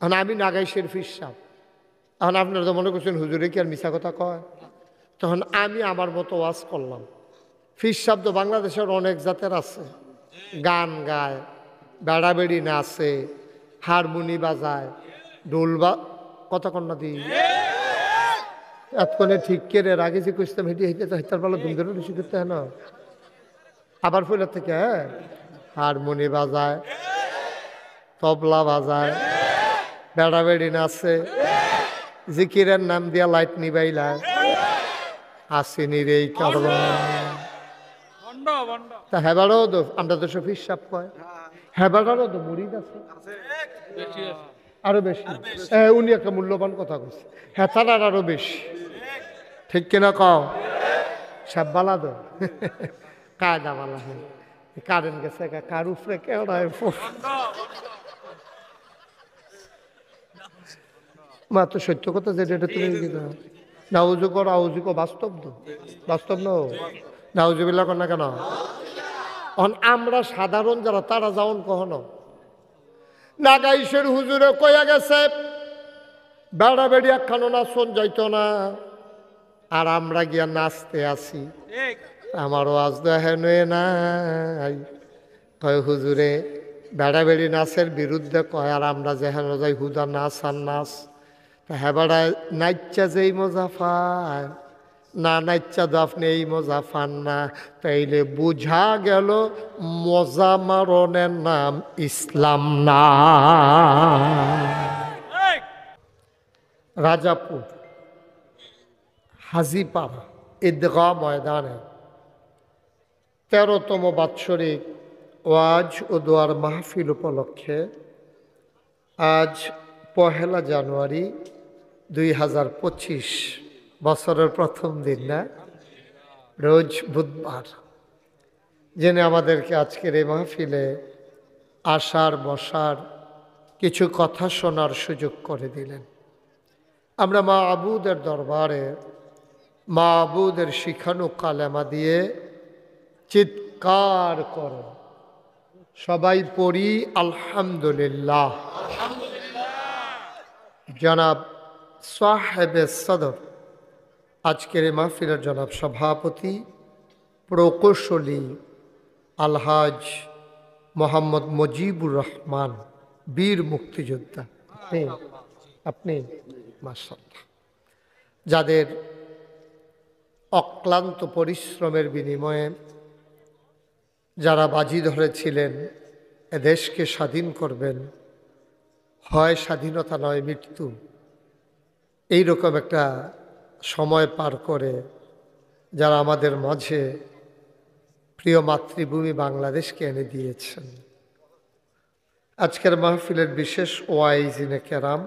এখন আমি নাগাইশের ফিরসাব, এখন আপনারা তো মনে করছেন হুজুরে কি আর মিছা কথা কয়। তখন আমি আমার মতো ওয়াজ করলাম। ফিরসাব তো বাংলাদেশের অনেক জাতের আছে, গান গায়, বেড়াবেড়ি নাচে, হারমোনি বাজায়, ঢোল বা কথা কন্যা দিই এতক্ষণে ঠিক করে আগে যে কইতাম হেঁটে হেঁটে তো হেঁটার বেলা ধুমধরে বেশি করতে হয় না। আবার ফুলের থেকে হারমোনি বাজায়, তবলা বাজায়, বেড়াবেড়ি নাচে, জিকিরের নাম দিয়া লাইট নিবাইলায়, আসেনি রে কারবা তা হেবারও তো আমরা তো সফির সাপ কয়, হেবারও তো মুড়িদ আছে আরো বেশি। উনি একটা মূল্যবান কথা কইছে, হ্যাঁ তার আরো বেশি, ঠিক কিনা কও? সব বালা তো কায়দা বালা, হ্যাঁ কারেন্ট গেছে কার উপরে কেউড়ায় মা তো সত্য কথা যেটা এটা তুমি নাউজু কর আউজু কো বাস্তব তো বাস্তব ন নাউজুবিল্লাহ কর না কেন? আমরা সাধারণ যারা তারা যাওন কখনো নাগাইশের হুজুরে কইয়া গেছে বেড়া বেড়ি একখানো নাচন যাইতো না, আর আমরা গিয়া নাচতে আসি। আমার ওয়াজ দেখেন নাই কয় হুজুরে বেড়া বেড়ি নাচের বিরুদ্ধে কয়, আর আমরা যেখানে যাই হুদা নাচ আর নাচ। হ্যাঁ বেড়ায় নাইচ্চা যেই মজা পায় না, নাইচ্চা তো আপনি এই মজা পান না, তাইলে বুঝা গেল মজা মারণের নাম ইসলাম না। রাজাপুর হাজিপাড়া ঈদগাহ ময়দানে 13তম বাৎসরিক ওয়াজ ও দোয়ার মাহফিল উপলক্ষে আজ 1 জানুয়ারি 2025 বছরের প্রথম দিন, না রোজ বুধবার, জেনে আমাদেরকে আজকের এই মাহফিলে আসার বসার কিছু কথা শোনার সুযোগ করে দিলেন। আমরা মা আবুদের দরবারে মা আবুদের শিখানো কালেমা দিয়ে চিৎকার করে সবাই পড়ি আলহামদুলিল্লাহ। জনাব সাহেবে সদর, আজকের এই মাহফিলের জনাব সভাপতি প্রকৌশলী আলহাজ মোহাম্মদ মুজিবুর রহমান, বীর মুক্তিযোদ্ধা, আপনি মাশাআল্লাহ, যাদের অক্লান্ত পরিশ্রমের বিনিময়ে যারা বাজি ধরেছিলেন এদেশকে স্বাধীন করবেন, হয় স্বাধীনতা নয় মৃত্যু, এইরকম একটা সময় পার করে যারা আমাদের মাঝে প্রিয় মাতৃভূমি বাংলাদেশকে এনে দিয়েছেন। আজকের মাহফিলের বিশেষ ওয়াইজিনে কেরাম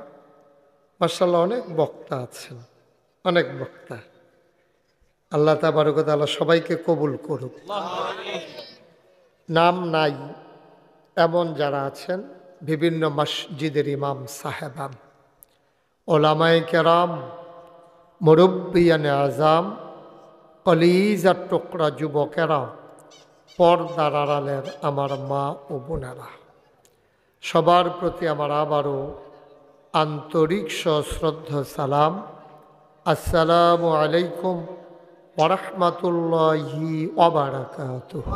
মাশাআল্লাহ, অনেক বক্তা আছেন, অনেক বক্তা। আল্লাহ তাবারক ওয়া তাআলা সবাইকে কবুল করুক। নাম নাই এমন যারা আছেন, বিভিন্ন মসজিদের ইমাম সাহেবান, ওলামায়ে কেরাম, মুরব্বিয়ানে আজাম, কলিজার টুকরা যুবকেরা, পর্দার আড়ালের আমার মা ও বোনেরা, সবার প্রতি আমার আবারও আন্তরিক সশ্রদ্ধ সালাম। আসসালামু আলাইকুম ওয়া রাহমাতুল্লাহি ওয়া বারাকাতুহু।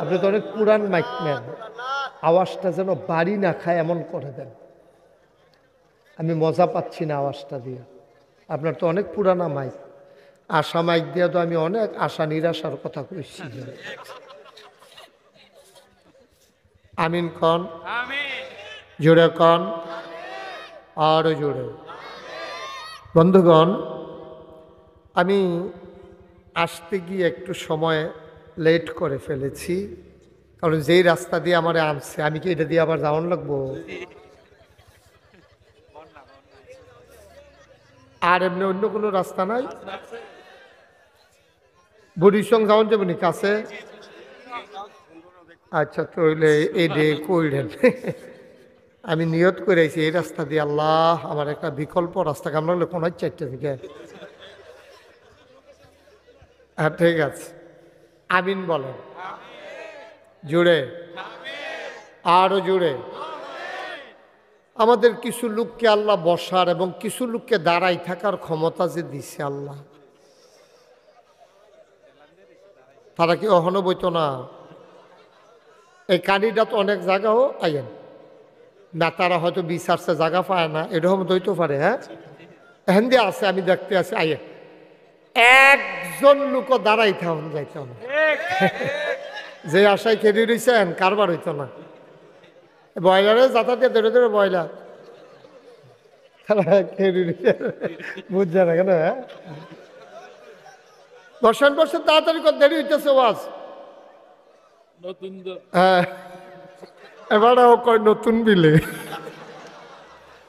আপনি তো অনেক পুরান মাইকম্যান, আওয়াজটা যেন বাড়ি না খায় এমন করে দেন, আমি মজা পাচ্ছি না আওয়াজটা দিয়ে। আপনার তো অনেক পুরানা মাইক, আশা মাইক দিয়ে তো আমি অনেক আশা নিরাশার কথা কইছি। আমিন কন, জোরে কন, আরো জোরে। বন্ধুগণ, আমি আসতে গিয়ে একটু সময় লেট করে ফেলেছি, কারণ যেই রাস্তা দিয়ে আমার আনছে আমি কি এটা দিয়ে আবার যাওয়ান লাগবো? আর এমনি অন্য কোনো রাস্তা নাই? বুড়ির যাওয়ান যাবো নি কাছে? আচ্ছা, তাহলে এই ডে কইলেন আমি নিয়ত করে আইছি এই রাস্তা দিয়ে, আল্লাহ আমার একটা বিকল্প রাস্তা কামড় লাগলে কোন 4টা থেকে। হ্যাঁ ঠিক আছে, আমিন বলেন জুড়ে, আরো জুড়ে। আমাদের কিছু লোককে আল্লাহ বসার এবং কিছু লোককে দাঁড়াই থাকার ক্ষমতা যে দিছে আল্লাহ, তারা কি অহনো বইতো না? এই কানিটা তো অনেক জায়গাও আইয়েন না, তারা হয়তো বিচারছে জায়গা পায় না, এরকম দইতে পারে। হ্যাঁ, এখান দিয়ে আছে, আমি দেখতে আছি। আইয়েন, একজন লোকও দাঁড়াই থাকুন যাইত না, যে আশায় খেলি রয়েছেন কারবার হইতো না। বয়লারে যাতা দিয়ে ধরে ধরে বয়লার তারা খেলি রয়েছে, বুঝছে না কেন? হ্যাঁ, বর্ষণ বর্ষণ তাড়াতাড়ি করে দেরি হইতেছে ওয়াজ। হ্যাঁ, এবারে ও কয় নতুন বিলে।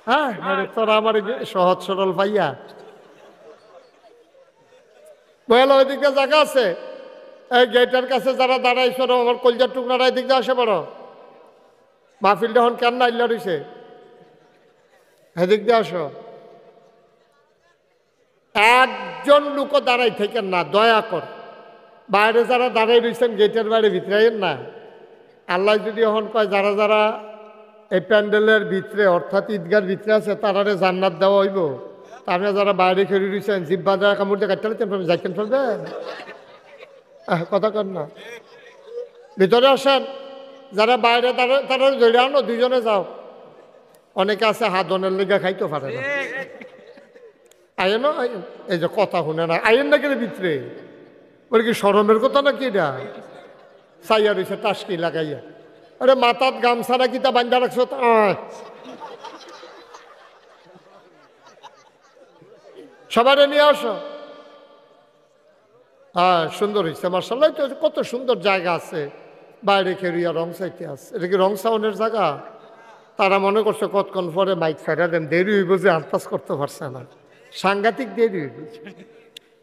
হ্যাঁ, তোরা আমার সহজ সরল ভাইয়া বয়াল ওইদিকে জায়গা আছে, এই গেটের কাছে যারা দাঁড়াইছ আমার কলজার টুকরারা এদিক দিয়ে আসে বড় মাহফিলটা হন কেন নাইল রয়েছে, এদিক দিয়ে আসো। একজন লোকও দাঁড়াই থাকেন না, দয়া কর। বাইরে যারা দাঁড়াই রয়েছেন গেটের বাইরে ভিতরে না, আল্লাহ যদি এখন কয় যারা যারা এই প্যান্ডেলের ভিতরে অর্থাৎ ঈদগার ভিতরে আছে তারারে জান্নাত দেওয়া হইব, আপনি যারা বাইরে খেলে রয়েছেন জিব্বা যারা কামড় দিয়ে কাটতে যাইতেন ফেলবেন, কথা কর না। ভিতরে আসেন, যারা বাইরে তারা ধরে আনো, দুইজনে যাও। অনেকে আছে হাতনের লেগে খাইতে পারে না, আইন এই যে কথা শুনে না, আইন না কেন ভিতরে, ওর কি শরমের কথা নাকি? এটা চাইয়া রয়েছে টাসকি লাগাইয়া, আরে মাথাত গামছা নাকি তা বান্ধা রাখছো, সবাই নিয়ে আসো। হ্যাঁ, সুন্দর হয়েছে মার্শাল্লাহ, তো কত সুন্দর জায়গা আছে বাইরে খেরিয়া রং চাইতে আছে। এটা কি রং সাউনের জায়গা? তারা মনে করছে কতক্ষণ পরে মাইক ছাড়া দেন, দেরি হইব যে আন্দাজ করতে পারছে না, সাংঘাতিক দেরি হইব।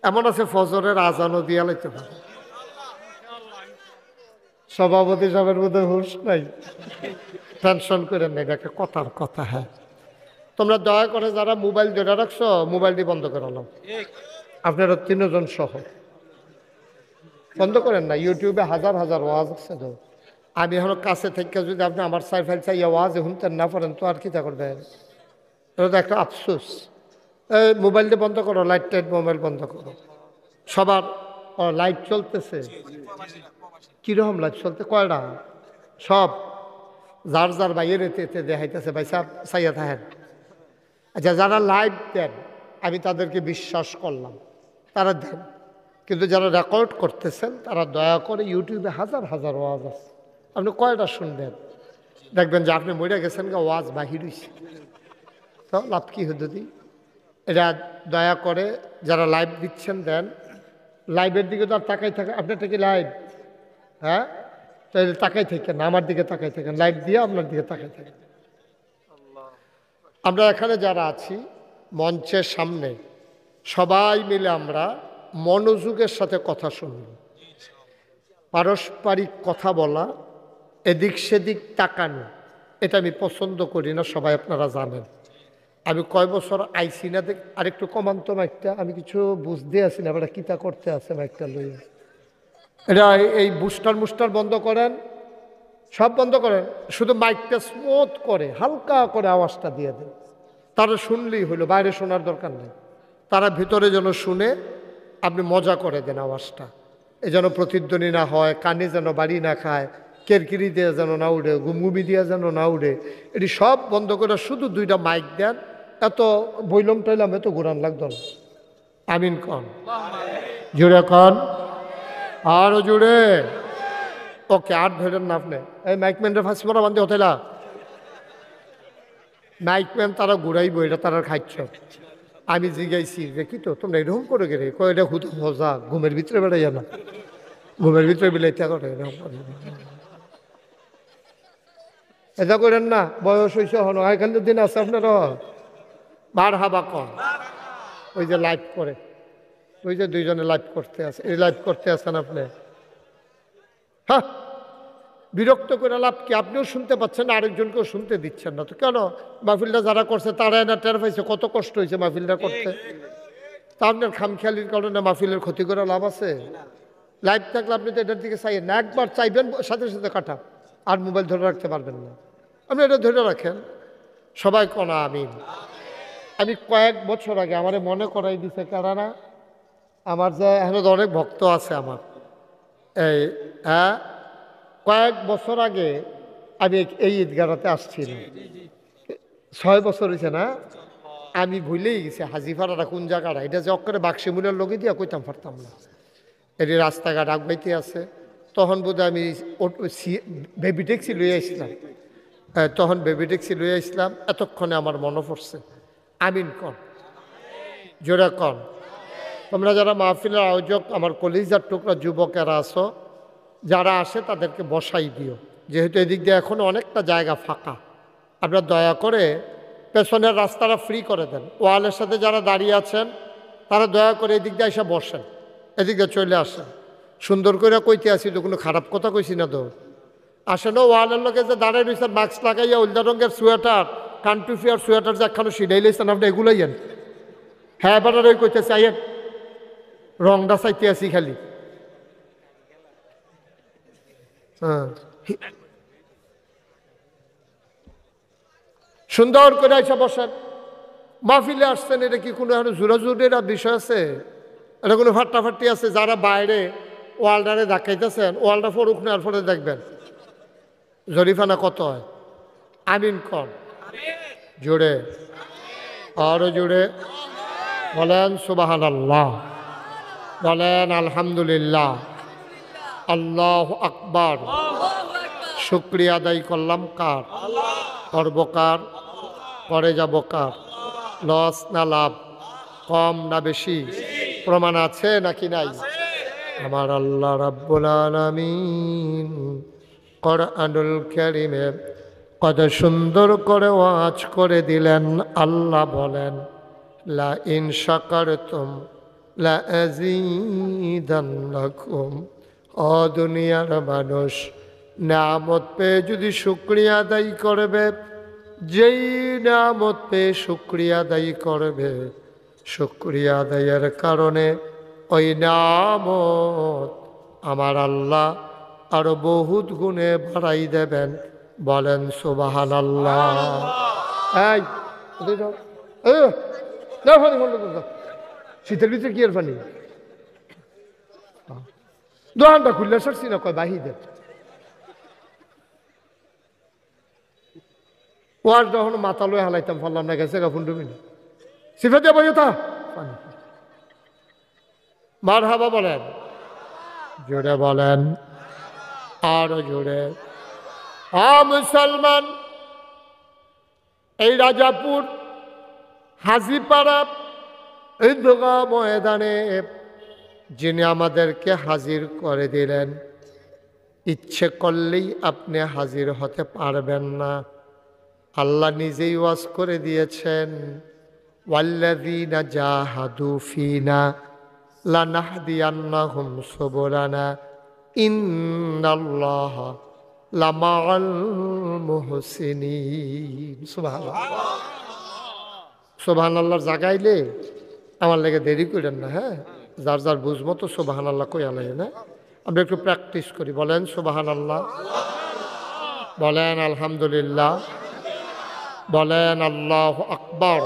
এমন আছে ফজরের আজানও দিয়া লাইতে পারে। সভাপতি সাহেবের মধ্যে হুঁশ নাই, টেনশন করেন না, এটা কথার কথা। হ্যাঁ, তোমরা দয়া করে যারা মোবাইল ধরে রাখছো মোবাইলটি বন্ধ করে নাও, আপনারা তিনজন সহ বন্ধ করেন না। ইউটিউবে হাজার হাজার ওয়াজ আছে তো, আমি এখন কাছে থেকে যদি আপনি আমার সাইফাইল চাই ওয়াজ শুনতেন না পারেন তো আর কিতা করবেন? এটা তো একটা আফসোস। এই মোবাইলটা বন্ধ করো, লাইট টাইট মোবাইল বন্ধ করো। সবার লাইট চলতেছে, কীরকম লাইট চলতে কয়টা? সব যার যার বাইরে এতে দেখাইতেছে, ভাই সাহেব চাইয়া থাকেন। আচ্ছা, যারা লাইভ দেন আমি তাদেরকে বিশ্বাস করলাম, তারা দেন, কিন্তু যারা রেকর্ড করতেছেন তারা দয়া করে, ইউটিউবে হাজার হাজার ওয়াজ আছে, আপনি কয়টা শুনবেন? দেখবেন যে আপনি মরে গেছেন গা, ওয়াজ বাহির হয়েছে, তো লাভ কী হদি? এটা দয়া করে যারা লাইভ দিচ্ছেন দেন, লাইভের দিকে তো আর তাকাই থাকে, আপনারটা কি লাইভ? হ্যাঁ, তাহলে তাকাই থাকেন, আমার দিকে তাকাই থাকেন, লাইভ দিয়ে আপনার দিকে তাকাই থাকেন। আমরা এখানে যারা আছি মঞ্চের সামনে সবাই মিলে আমরা মনোযোগের সাথে কথা শুনব, পারস্পরিক কথা বলা, এদিক সেদিক তাকানো, এটা আমি পছন্দ করি না, সবাই আপনারা জানেন। আমি কয় বছর আইসি না, আরেকটু কমান্ত মাইকটা, আমি কিছু বুঝতে আসি না, এবার কিতা করতে আছে মাইকটা লইয়া। এটা এই বুস্টার মুস্টার বন্ধ করেন, সব বন্ধ করেন, শুধু মাইকটা স্মুথ করে হালকা করে আওয়াজটা দিয়ে দেন, তারা শুনলেই হলো, বাইরে শোনার দরকার নেই, তারা ভিতরে যেন শুনে আপনি মজা করে দেন আওয়াজটা, এ যেন প্রতিধ্বনি না হয়, কানে যেন বাড়ি না খায়, কেরকিরি দিয়ে যেন না উড়ে, গুমগুমি দিয়ে যেন না উড়ে, এটি সব বন্ধ করে শুধু দুইটা মাইক দেন। এত বইলম টইলাম এত ঘুরান লাগতো না। আমিন কন, জুড়ে কন, আরো জুড়ে। ওকে, আর ধরেন না আপনি, এই মাইকম্যানের ফাঁসি মারা বান্ধে হতেলা, মাইকম্যান তারা ঘুরাইব, এটা তারা খাইছ। আমি জিগাইছি যে কি তো তোমরা এরকম করে গেলে, কয় এটা হুদ মজা, ঘুমের ভিতরে বেড়াই না, ঘুমের ভিতরে বিলাইতে করে, এরকম করে এটা করেন না, বয়স হয়েছে হন, এখানে দিন আছে আপনারা বার হাবা কন। ওই যে লাইভ করে, ওই যে দুইজনে লাইভ করতে আছে, এই লাইভ করতে আছেন আপনি, হ্যাঁ, বিরক্ত করে লাভ কি? আপনিও শুনতে পাচ্ছেন, আরেকজনকেও শুনতে দিচ্ছেন না, তো কেন? মাহফিলটা যারা করছে তারা না টের পাইছে কত কষ্ট হয়েছে মাহফিলটা করতে, তা আপনার খামখেয়ালির কারণে মাহফিলের ক্ষতি করে লাভ আছে? লাইভ থাকলে আপনি তো এটার দিকে চাইবেন না, একবার চাইবেন সাথে সাথে কাটা, আর মোবাইল ধরে রাখতে পারবেন না। আপনি এটা ধরে রাখেন, সবাই কোন আমিন। আমি কয়েক বছর আগে আমারে মনে করাই দিছে কারণ আমার যে এখানে তো অনেক ভক্ত আছে আমার, এই হ্যাঁ, কয়েক বছর আগে আমি এই ঈদগাহতে আসছিলাম, 6 বছর হয়েছে না, আমি ভুলেই গেছি হাজিফাড়াটা কোন জায়গাটা, এটা যে অক্ষরে বাক্সিমুলের লগে দিয়া কইতাম পারতাম না, এটি রাস্তাঘাট আগবাইতে আছে। তখন বোধহয় আমি বেবি ট্যাক্সি লইয়া আসলাম, তখন বেবি ট্যাক্সি লইয়া আসলাম, এতক্ষণে আমার মনে পড়ছে। আমিন কন, জোরে কন। তোমরা যারা মাহফিলের আয়োজক, আমার কলিজার টুকরা যুবকেরা আছো, যারা আসে তাদেরকে বসাই দিও, যেহেতু এদিক দিয়ে এখন অনেকটা জায়গা ফাঁকা। আপনারা দয়া করে পেছনের রাস্তাটা ফ্রি করে দেন। ওয়ালের সাথে যারা দাঁড়িয়ে আছেন তারা দয়া করে এদিক দিয়ে এসে বসেন, এদিক দিয়ে চলে আসেন। সুন্দর করে কইতে আসি তো, কোনো খারাপ কথা কইছি না তো। আসেন ওয়ালের লোকে যে দাঁড়ায় রয়েছেন মাস্ক লাগাইয়া, উল্দা রঙের সোয়েটার, কান্ট্রি আর সোয়েটার যে একখানো সিডাই লাইছেন, আপনি এগুলোই আন। হ্যাঁ এবার ওই কইতেছে আইয়েন, রংটা চাইতে আসি খালি। হ্যাঁ সুন্দর করে এসে বসেন। মাহফিলে আসছেন, এটা কি কোনো এখন জোরাজুরির বিষয় আছে? এটা কোনো ফাট্টাফাট্টি আছে? যারা বাইরে ওয়ালটারে দেখাইতেছেন, ওয়ালটা ফরুক নেওয়ার পরে দেখবেন জরিফানা কত হয়। আমিন কন, জোরে, আরো জোরে বলেন সুবহানাল্লাহ, বলেন আলহামদুলিল্লাহ, আল্লাহু আকবার। শুকরিয়া আদায় করলাম কার? করব কার? করে যাব কার? লস না লাভ? কম না বেশি? প্রমাণ আছে নাকি নাই? আমার আল্লাহ রাব্বুল আলামিন কোরআনুল কারীমে কত সুন্দর করে ওয়াজ করে দিলেন। আল্লাহ বলেন, লা ইন শাকারতুম লা আযীদান্নাকুম। ও দুনিয়ার মানুষ, নিয়ামত পেয়ে যদি শুকরিয়া আদায় করবে, যেই নিয়ামত পেয়ে শুকরিয়া আদায় করবে, শুকরিয়া আদায়ের কারণে ওই নিয়ামত আমার আল্লাহ আরো বহুত গুণে বাড়াই দেবেন। বলেন সুবহানাল্লাহ। এই শীতের ভিতরে কি এর পানি? দোকানটা খুললে সরছি না, কয় বাহিদে ওয়াজ যখন মাথা লয়ে হালাইতাম পারলাম না, গেছে গা 15 মিনিট। সিফা দিয়ে বই তা মারহাবা বলেন, জোরে বলেন, আরো জোরে। মুসলমান, এই রাজাপুর হাজিপাড়া ঈদগাহ ময়দানে যিনি আমাদেরকে হাজির করে দিলেন, ইচ্ছে করলেই আপনি হাজির হতে পারবেন না। আল্লাহ নিজেই ওয়াজ করে দিয়েছেন, ওয়াল্লাযীনা জাহাদু ফীনা লানাহদিয়ান্নাহুম সুবুলানা ইন্নাল্লাহা লামাআল মুহসিনিন। সুবহানাল্লাহ। সুবহানাল্লাহর জাগাইলে আমার লেগে দেরি করেন না। হ্যাঁ, যার যার বুঝমতো সুবহানাল্লাহ কই আলাই না। আমরা একটু প্র্যাকটিস করি। বলেন সুবহানাল্লাহ, বলেন আলহামদুলিল্লাহ, বলেন আল্লাহু আকবার।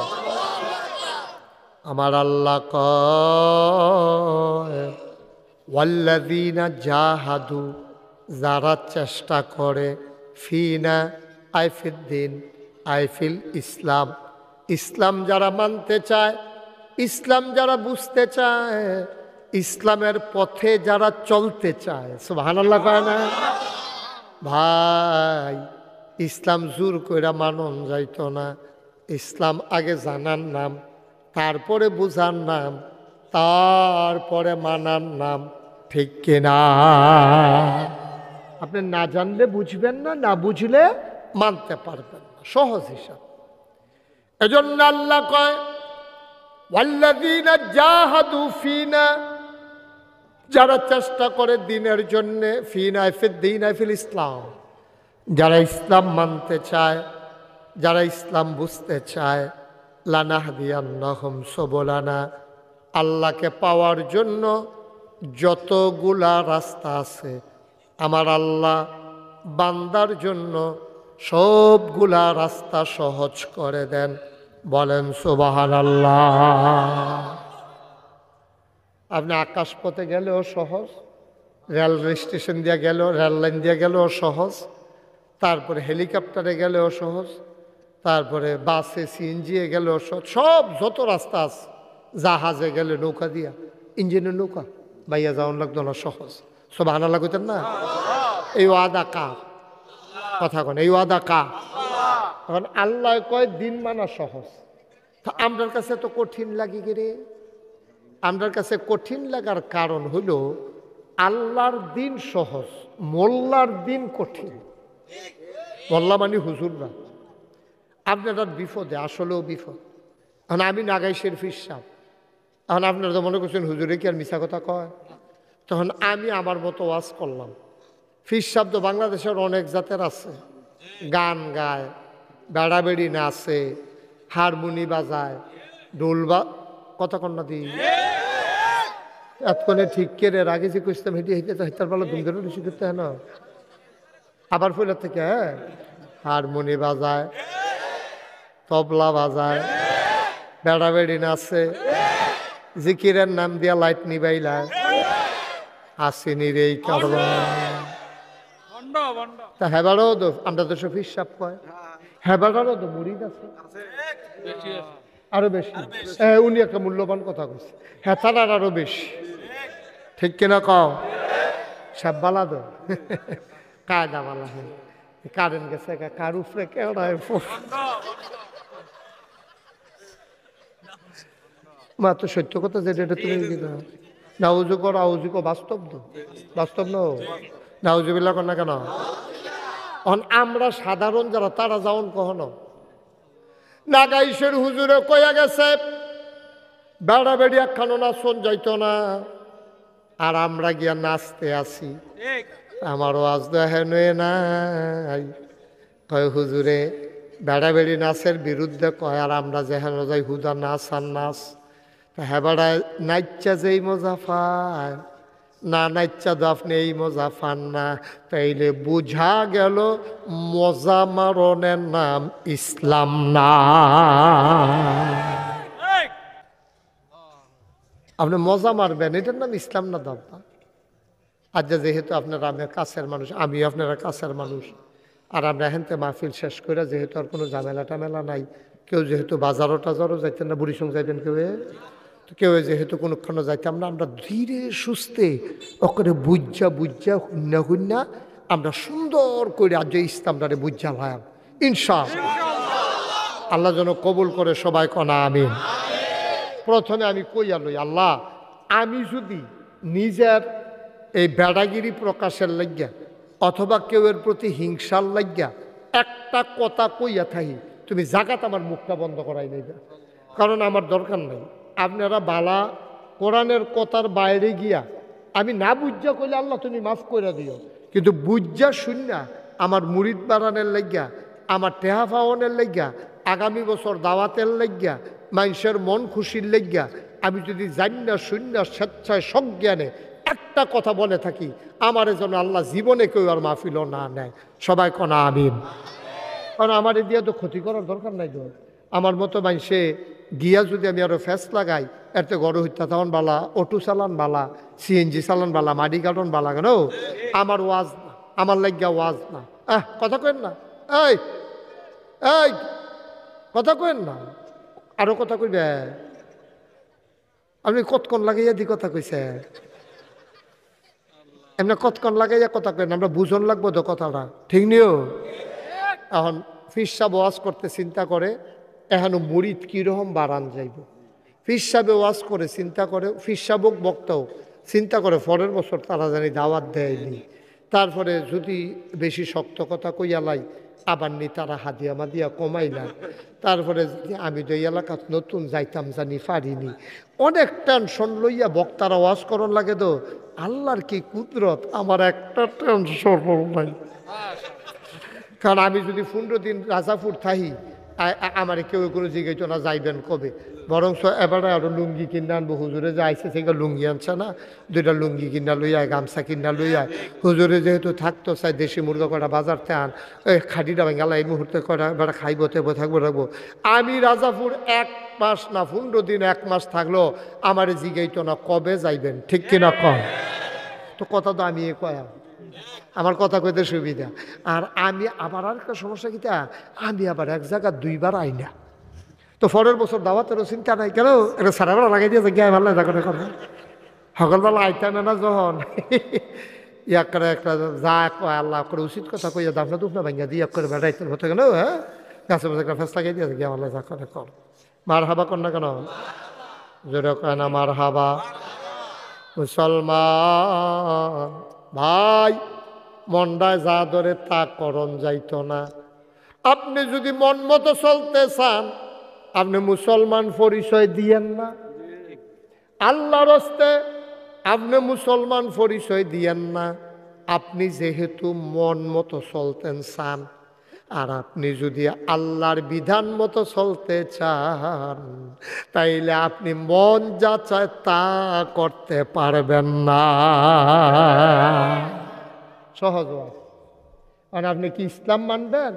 আমার আল্লাহ কয়, ওয়াল্লাযীনা জাহাদু, যারা চেষ্টা করে, ফিনা আই ফিদ্দিন আই ফিল ইসলাম, ইসলাম যারা মানতে চায়, ইসলাম যারা বুঝতে চায়, ইসলামের পথে যারা চলতে চায়। সুবহানাল্লাহ কয় না ভাই? ইসলাম জোর কইরা মানন যাইতো না। ইসলাম আগে জানার নাম, তারপরে বুঝার নাম, তারপরে মানার নাম, ঠিক কিনা? আপনি না জানলে বুঝবেন না, না বুঝলে মানতে পারবেন না, সহজ হিসাব। এজন্য আল্লাহ কয়, ওয়াল্লাযীনা জাহাদু ফিনা, যারা চেষ্টা করে দিনের জন্য, ফিনা ফিদ্দিন ফিল ইসলাম, যারা ইসলাম মানতে চায়, যারা ইসলাম বুঝতে চায়, লানাহদিয়ান্নাহুম সুবুলানা, আল্লাহকে পাওয়ার জন্য যতগুলা রাস্তা আছে আমার আল্লাহ বান্দার জন্য সবগুলা রাস্তা সহজ করে দেন। বলেন সুবহানাল্লাহ। আপনি আকাশপথে গেলেও সহজ, রেল স্টেশন দিয়ে গেলেও, রেল লাইন দিয়ে গেলেও সহজ, তারপরে হেলিকপ্টারে গেলেও সহজ, তারপরে বাসে সিএনজি গেলেও সহজ, সব যত রাস্তা আছে। জাহাজে গেলে নৌকা দিয়া, ইঞ্জিনের নৌকা বাইয়া যাওয়ান লাগতো না, সহজ। সুবহানাল্লাহ কইতেন না? এই ওয়াদা কার কথা কোন? এই ওয়াদা কার? এখন আল্লাহ কয় দিন মানা সহজ। তো আমরার কাছে তো কঠিন লাগে রে। আমরার কাছে কঠিন লাগার কারণ হইল আল্লাহর দিন সহজ, মোল্লার দিন কঠিন। মোল্লা মানে হুজুররা। আপনারা বিপদে, আসলেও বিপদ। এখন আমি নাগাইশের ফির সাহেব, এখন আপনারা তো মনে করছেন হুজুরে কি আর মিছা কথা কয়? তখন আমি আমার মতো ওয়াজ করলাম। ফির সাহেব তো বাংলাদেশের অনেক জাতের আছে, গান গায়, বেড়াবেড়ি নাচে, হারমোনি বাজায়, ঢোল কথা কন্যা দিই এতক্ষণে ঠিক কেড়ে আগে যে কইতাম হেঁটে হেঁটে তো হেঁটার বেলা ধুম ধরে বেশি করতে হয় না। আবার ফুলের থেকে হারমোনি বাজায়, তবলা বাজায়, বেড়াবেড়ি নাচে, জিকিরের নাম দিয়া লাইট নিবাইলায়, আসেনি রে এই কারণ। তা হেবারও তো আমরা তো সব হিসাব কয়, হেবারও তো মুড়িদ আছে আরো বেশি। উনি একটা মূল্যবান কথা কইছে, হ্যাঁ তার আরো বেশি, ঠিক কিনা কও? সব বালা তো কায়দা বালা, হ্যাঁ কারেন্ট গেছে কার উপরে কেউড়ায় মা তো সত্য কথা যেটা এটা তুমি নাউজু কর আউজু কো বাস্তব তো, বাস্তব ন নাউজুবিল্লাহ কর না কেন? আমরা সাধারণ যারা তারা যাওন কখনো নাগাইশের হুজুরে কইয়া গেছে বেড়া বেড়ি একখানো নাচন যাইতো না, আর আমরা গিয়া নাচতে আসি। আমার ওয়াজ দেখেন নাই কয় হুজুরে বেড়া বেড়ি নাচের বিরুদ্ধে কয়, আর আমরা যেখানে যাই হুদা নাচ আর নাচ। হ্যাঁ বেড়ায় নাইচ্চা যেই মজা পায় না, নাইচ্চা তো আপনি এই মজা পান না। তাইলে বুঝা গেল মজা মারণের নাম ইসলাম না। আপনি মজা মারবেন এটার নাম ইসলাম না দাদা। আজ যেহেতু আপনারা আমার কাছের মানুষ, আমি আপনারা কাছের মানুষ, আর আমরা এখানতে মাহফিল শেষ করে যেহেতু আর কোনো ঝামেলা টামেলা নাই, কেউ যেহেতু বাজারও টাজারও যাইতেন না, বুড়িসং যাইবেন কেউ, কেউ যেহেতু কোনোক্ষণ যাইতাম না, আমরা ধীরে সুস্থে ওখানে বুঝা বুঝা হুন্না হুন্না আমরা সুন্দর করে আজ ইসলামটারে বুঝা ভায়াম ইনশাআল্লাহ। আল্লাহ যেন কবুল করে, সবাই কনা আমিন। প্রথমে আমি কইয়া লই, আল্লাহ আমি যদি নিজের এই বেড়াগিরি প্রকাশের লাগিয়া অথবা কেউয়ের প্রতি হিংসার লাগিয়া একটা কথা কইয়া থাকি, তুমি জাগাত আমার মুখটা বন্ধ করাই নেবে, কারণ আমার দরকার নাই। আপনারা বালা কোরআনের কথার বাইরে গিয়া আমি না বুঝা কইলে আল্লাহ তুমি মাফ করে দিও, কিন্তু বুঝা শুননা আমার মুরিদ বাড়ানের লাগিয়া, আমার টেহা পাওয়ানের লাগিয়া, আগামী বছর দাওয়াতের লাগিয়া, মানুষের মন খুশির লাগিয়া আমি যদি জানি না শূন্য স্বেচ্ছায় সজ্ঞানে একটা কথা বলে থাকি, আমার যেন আল্লাহ জীবনে কেউ আর মাহফিল না নেয়, সবাই কনা আমিন। কারণ আমার এ দিয়া তো ক্ষতি করার দরকার নাই তো। আমার মতো মানুষে গিয়া যদি আমি আরো ফ্যাস লাগাই, এতে গড় হত্যা তখন বালা, অটো চালান বালা, সিএনজি চালান বালা, মাটি গার্ডন বালা, কেন আমার ওয়াজ না, আমার লাগিয়া ওয়াজ না। কথা কেন না, এই এই কথা কেন না, আরো কথা কইবে। আপনি কতক্ষণ লাগাইয়া দি কথা কইছে, এমনি কতক্ষণ লাগাইয়া কথা কেন, আমরা বুঝন লাগবো তো কথাটা, ঠিক নিও। এখন ফির সাহেব ওয়াজ করতে চিন্তা করে এখনো মুরিদ কীরকম বাড়ান যাইব। ফির সাহেবে ওয়াজ করে চিন্তা করে, ফির সাহেবক বক্তাও চিন্তা করে পরের বছর তারা জানি দাওয়াত দেয়নি, তারপরে যদি বেশি শক্ত কথা কইয়ালাই আবার নি তারা হাদিয়া মাদিয়া কমাইলা, তারপরে আমি তো এই এলাকাত নতুন যাইতাম জানি পারিনি, অনেক টেনশন লইয়া বক্তারা ওয়াজ করন লাগে। তো আল্লাহর কি কুদরত, আমার একটা টেনশন নাই। কারণ আমি যদি 15 দিন রাজাপুর থাকি, আমার কেউ কোনো জিজ্ঞাসা না যাইবেন কবে, বরং এবারে আরো লুঙ্গি কিনে আনবো। হুজুরে যে আইসে সেগুলো লুঙ্গি আনছে না, 2টা লুঙ্গি কিনা লই আয়, গামছা কিনা লই আয়। হুজুরে যেহেতু থাকতো চাই দেশি মুরগা কটা বাজারতে আন, ওই খাটিটা গেলা এই মুহূর্তে কটা বেড়া খাইবো তেবো থাকবো রাখবো। আমি রাজাপুর 1 মাস না 15 দিন 1 মাস থাকলো, আমার জিজ্ঞাসা না কবে যাইবেন, ঠিক কিনা কম? তো কথা তো আমি কয়া, আমার কথা কইতে সুবিধা। আর আমি আবার আর একটা সমস্যা কিটা, আমি আবার এক জায়গা 2 বার আই না। তো পরের বছর দাওয়াতেরও চিন্তা নাই, কেন এটা সারাবেলা লাগাই দিয়েছে গিয়ে ভালো জায়গাটা করবে। সকালবেলা আইতাম না যখন ইয়া করে একটা যা কয় আল্লাহ করে উচিত কথা কইয়া দাম না দুপনা ভাঙ্গা দিয়ে করে বেড়াইতে হতে গেল। হ্যাঁ, গাছের মধ্যে একটা ফেস লাগাই দিয়েছে গিয়ে ভালো যা করে কর। মার হাবা কর না কেন, জোরে কয় না মার হাবা। মুসলমান ভাই, মনটায় যা ধরে তা করণ যাইতো না। আপনি যদি মন মতো চলতে চান, আপনি মুসলমান পরিচয় দিয়েন না। আল্লাহর রাস্তে আপনি মুসলমান পরিচয় দিয়েন না। আপনি যেহেতু মন মতো চলতেন চান, আর আপনি যদি আল্লাহর বিধান মতো চলতে চান, তাইলে আপনি মন যা চায় তা করতে পারবেন না। সহজ। আর আপনি কি ইসলাম মানবেন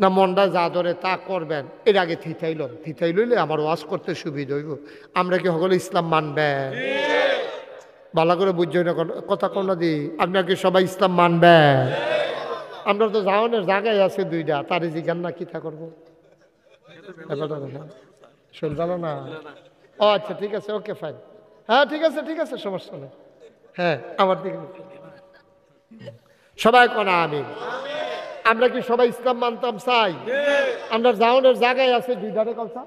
না মনটা যা ধরে তা করবেন? এর আগে থিতাই লইলে আমার ওয়াজ করতে সুবিধা হইব। আমরা কি সকলে ইসলাম মানবেন? ভালো করে বুঝছি না কথা কোন দি, আপনার কি সবাই ইসলাম মানবেন? আমরা তো যাওয়ানোর জায়গায় আছে 2টা, তারে জিজ্ঞান না কিতা করবো শুনল না। ও আচ্ছা ঠিক আছে, ওকে ফাইন। হ্যাঁ ঠিক আছে সমস্যা নেই। হ্যাঁ আমার দিকে সবাই কোনা আমি। আমরা কি সবাই ইসলাম মানতাম চাই? আমরা যাওয়ানোর জায়গায় আছে 2টা কথা,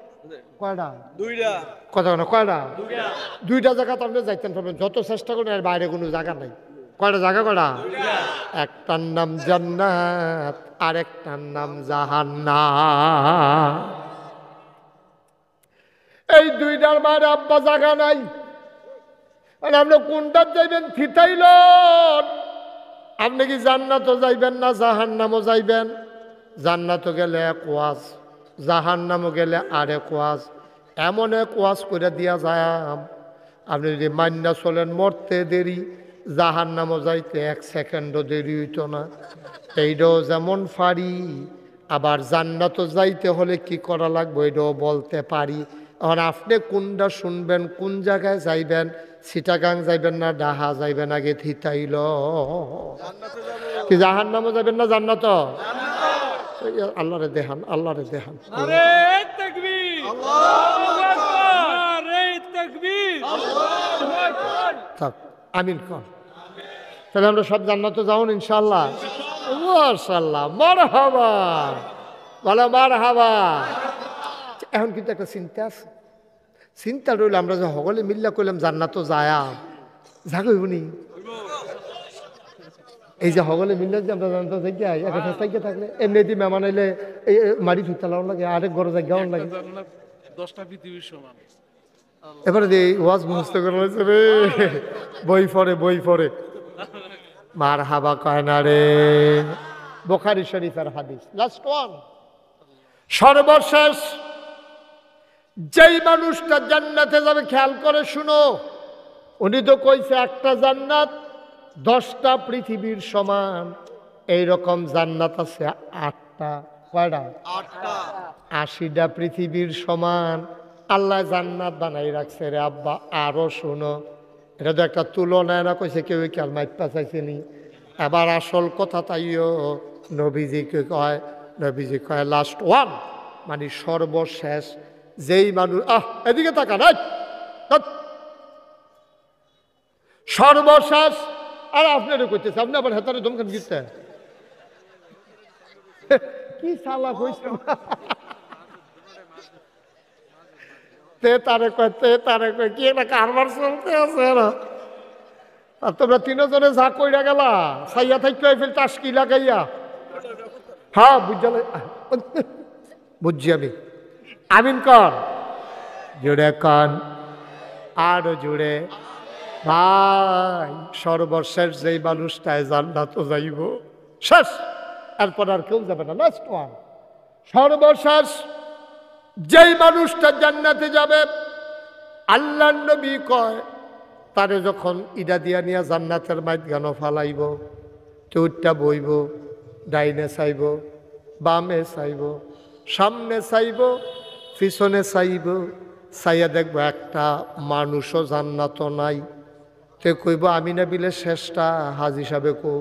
কয়টা? 2টা কথা না, কয়টা? 2টা জায়গা তো আপনি যাইতেন পারবেন যত চেষ্টা করেন, এর বাইরে কোনো জায়গা নাই। কয়টা জায়গা? কয়টা? একটার নাম জান্নাত আর একটার নাম জাহান্নাম। এই 2টার বাইরে আব্বা জায়গা নাই। আর আপনি কোনটা যাইবেন থিতাইল? আপনি কি জান্নাতও যাইবেন না জাহান্নামও যাইবেন? জান্নাতও গেলে এক ওয়াজ, জাহান্নামও গেলে আরেক ওয়াজ। এমন এক ওয়াজ করে দিয়া যায়, আপনি যদি মান্না চলেন মরতে দেরি, জাহান্নামও যাইতে 1 সেকেন্ডও দেরি হইতো না। এইটাও যেমন পারি, আবার জান্নাতও যাইতে হলে কি করা লাগবে এটাও বলতে পারি। এখন আপনি কোনটা শুনবেন, কোন জায়গায় যাইবেন? চিটাগাং যাইবেন না ডাহা যাইবেন? আগে থিতাইল। কি জাহান্নামও যাবেন না জান্নাত? আল্লাহরে দেখান, আল্লাহরে দেখান। আমিন কর। তাহলে আমরা সব জান্নাতে যাও ইনশাআল্লাহ। মাশাআল্লাহ, মারহাবা, বলো মারহাবা। এখন কিন্তু একটা চিন্তা আছে। চিন্তা রইল, আমরা যে সকলে মিল্লা করলাম জান্নাতও যায়া জাগইবনি। এই যে সকলে মিল্লা যে আমরা জান্নাত যাই, একটা ফেসাইকে থাকলে এমনি দি মেহমান আইলে এই মারি ধুতে লাগানো লাগে, আরেক ঘরে জায়গাও লাগে। 10টা পৃথিবীর সমান। এবারে যে ওয়াজ মুখস্থ করা হয়েছে রে, বই পড়ে মার হাবা কয় না রে। বুখারী শরীফের হাদিস, লাস্ট ওয়ান, সর্বশেষ যেই মানুষটা জান্নাতে যাবে, খেয়াল করে শুনো। উনি তো কইছে একটা জান্নাত 10টা পৃথিবীর সমান। এইরকম জান্নাত আছে 8টা। কয়টা? 8টা। 80টা পৃথিবীর সমান আল্লাহ জান্নাত বানাই রাখছে রে আব্বা। আরো শুনো, এটা তো একটা তুলনায় না কইছে, কেউ খেয়াল মাইপা চাইছেনি। এবার আসল কথা তাইও নবীজিকে কয়, নবীজি কয় লাস্ট ওয়ান, মানে সর্বশেষ যেই মানুষ, এদিকে তাকান, সর্বশেষ। আর আপনারও কইতেছে, আপনি আবার হাতারে দমখান গিতে কি সালা কইছে? তারে কয় কি একটা কারবার চলতে আছে। আর তোমরা 3জনে যা কইরা গেলা, সাইয়া থাকি ফেল টাসকি লাগাইয়া। হ্যাঁ বুঝছি আমি। আমিন কর, জুড়ে কন, আরো জুড়ে। ভাই, সর্বশেষ যেই মানুষটায় জান্নাত যাইব, শেষ, এরপর আর কেউ যাবে না। লাস্ট ওয়ান, সর্বশেষ যেই মানুষটা জান্নাতে যাবে আল্লাহর নবী কয় তারে যখন ইডা দিয়া নিয়া জান্নাতের মাঝখান ফালাইব, চৌটটা বইব, ডাইনে চাইব, বামে চাইব, সামনে চাইব, পিছনে চাইব, চাইয়া দেখব একটা মানুষও জান্নাত নাই। তে কইব আমি না বিলে শেষটা হাজি সাহেবে কো,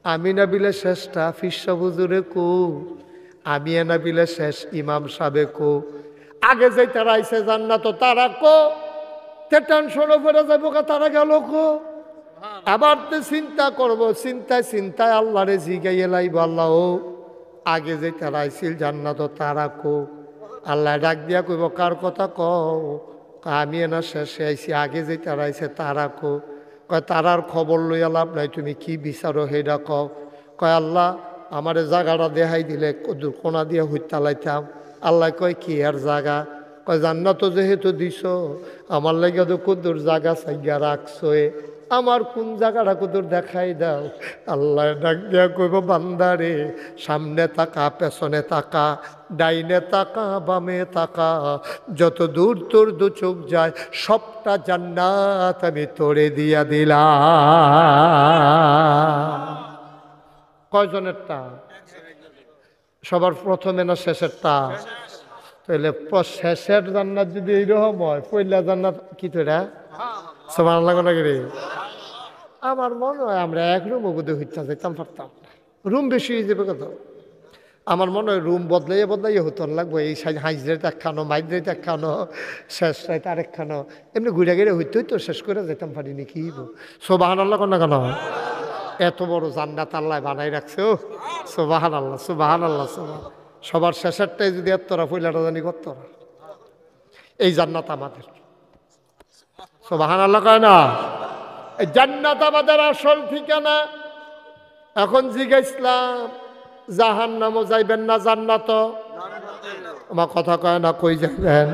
আমি না বিলে শেষটা ফিসা হুজুরে কো, আমি না বিলে শেষ ইমাম সাহেবে কো। আগে যে তারা আইসে জান্নাত তারা কো, তে টেনশনও পড়ে যাবো তারা গেল কো। আবার তো চিন্তা করব, চিন্তায় চিন্তায় আল্লাহরে জিগাইয়ে লাইব, আল্লাহ ও আগে যে তারা আইছিল জান্নাত তারা কো। আল্লাহ ডাক দিয়া কইব কার কথা কও, আমি না শেষে আইছি, আগে যে তারা আইছে তারা কো। কয় তারার খবর লইয়া লাভ নাই, তুমি কি বিচারো হেডা কও। কয় আল্লাহ আমারে জায়গাটা দেখাই দিলে কোনা দিয়ে হইতা লাইতাম। আল্লাহ কয় কি আর জায়গা, কয় জান্নাত যেহেতু দিছ আমার লাগে তো কুদুর জায়গা চাইয়া রাখছো, আমার কোন জায়গাটা কুদুর দেখাই দাও। আল্লাহ ডাক দিয়া কইব বান্দারে সামনে তাকা, পেছনে তাকা, ডাইনে তাকা, বামে তাকা, যত দূর তোর দু চোখ যায় সবটা জান্নাত আমি তোরে দিয়া দিলাম। কয়জনেরটা? সবার প্রথমে না শেষেরটা? তাহলে শেষের জান্নাত যদি এইরকম হয়, পয়লা জান্নাত কি তো এটা সুবহানাল্লাহ নাকি রে? আমার মনে হয় আমরা এক রুমও বোধহয় হইতে যেতাম পারতাম, রুম বেশি হয়ে যাবে কত। আমার মনে হয় রুম বদলাইয়া হতো লাগবো, এই সাইড হাইজরেট একখানো, মাইজরেট একখানো, শেষ রাইতে আরেকখানো, এমনি ঘুরে ঘুরে হইতে হইতো শেষ করে যেতাম পারিনি কি সুবহানাল্লাহ না কেন? এত বড় জান্নাত আল্লাহ বানাই রাখছে, ও সুবহানাল্লাহ সুবহানাল্লাহ সুবহান। সবার শেষেরটাই যদি এতরা পয়লাটা জানি কতরা, এই জান্নাত আমাদের। সুবহানাল্লাহ কয় না? এই জান্নাত আমাদের আসল ঠিকানা। এখন জিজ্ঞাসলাম জাহান্নামও যাইবেন না জান্নাত? আমার কথা কয় না, কই যাইবেন?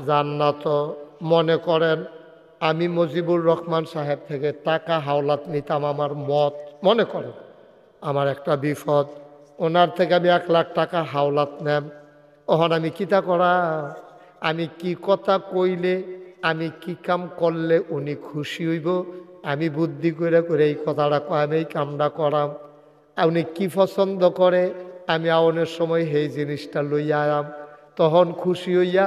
জান্নাত। মনে করেন আমি মুজিবুর রহমান সাহেব থেকে টাকা হাওলাত নিতাম, আমার মত মনে করেন আমার একটা বিপদ, ওনার থেকে আমি 1 লাখ টাকা হাওলাত নেম। ওহন আমি কিতা করা, আমি কি কথা কইলে, আমি কি কাম করলে উনি খুশি হইব, আমি বুদ্ধি করে করে এই কথাটা কয়, আমি এই কামটা করাম। উনি কি পছন্দ করে, আমি আওনের সময় সেই জিনিসটা লইয়া আয়াম, তখন খুশি হইয়া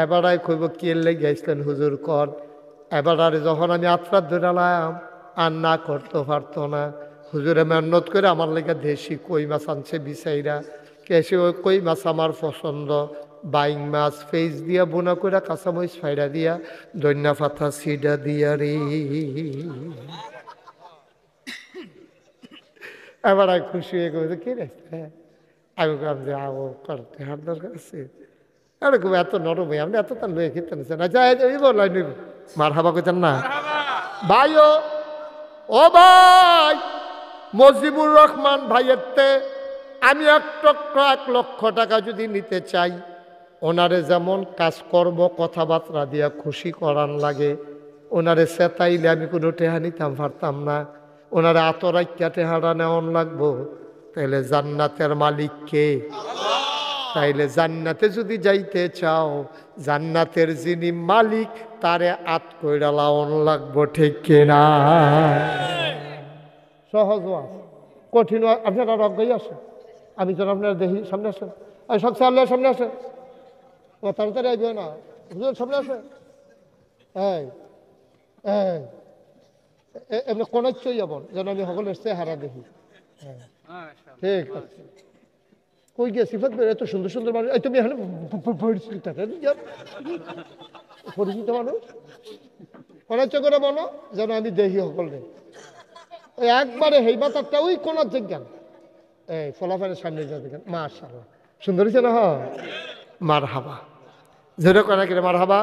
এবারাই কইব কি লেগে গেছিলেন হুজুর কর। এবার আর যখন আমি আত্রাত ধরে লাম আর না করতে পারতো না, হুজুরে মেহনত করে আমার লেগে দেশি কই মাছ আনছে বিছাইরা, কেসে ওই কই মাছ আমার পছন্দ, বাইং মাছ ফেস দিয়া বোনা করে কাঁচামরিচ ফাইডা দিয়া ধন্যা পাতা সিডা দিয়া রে। এবার আমি খুশি হয়ে গেছে কি রে, আমি বললাম যে আবো করতে হার দরকার আছে, এরকম এত নরম হয়ে আপনি এত তার লয়ে খেতে নিচ্ছেন না, যাই বলাই নিব মার হাবা কইতেন না ভাই। ও ভাই মুজিবুর রহমান ভাইয়ের তে আমি 1 লক্ষ টাকা যদি নিতে চাই, ওনারে যেমন কাজকর্ম কথাবার্তা দিয়া খুশি করান লাগে, ওনারে চেতাইলে আমি কোনো টেহা নিতাম পারতাম না, ওনারে আতরাইকা টেহারা নেওয়ান লাগবো। তাইলে জান্নাতের মালিক কে? তাইলে জান্নাতে যদি যাইতে চাও, জান্নাতের যিনি মালিক তারে আত কইরা লাওন লাগবো, ঠিক কিনা? সহজ কঠিন আপনারা রজ্ঞই আসেন, আমি যেন আপনারা দেখি সামনে আসেন, সব আল্লাহ সামনে আসেন, ও তাড়াতাড়ি আসবে না, সামনে আসে। এমনি কোন যাবন যেন আমি সকলের চেহারা দেখি। ঠিক আছে, কই গিয়ে সিফাত এত সুন্দর সুন্দর মানুষ, তুমি এখানে পরিচিত মানুষ অনাচ্য করে বলো যেন আমি দেখি সকলে। ওই একবারে হেই বাতারটা ওই কোনার দেখেন, এই ফলাফলের সামনে যা দেখেন, মাশাআল্লাহ সুন্দর হয়েছে না? মার হাবা জোরে কনা কিরে, মার হাবা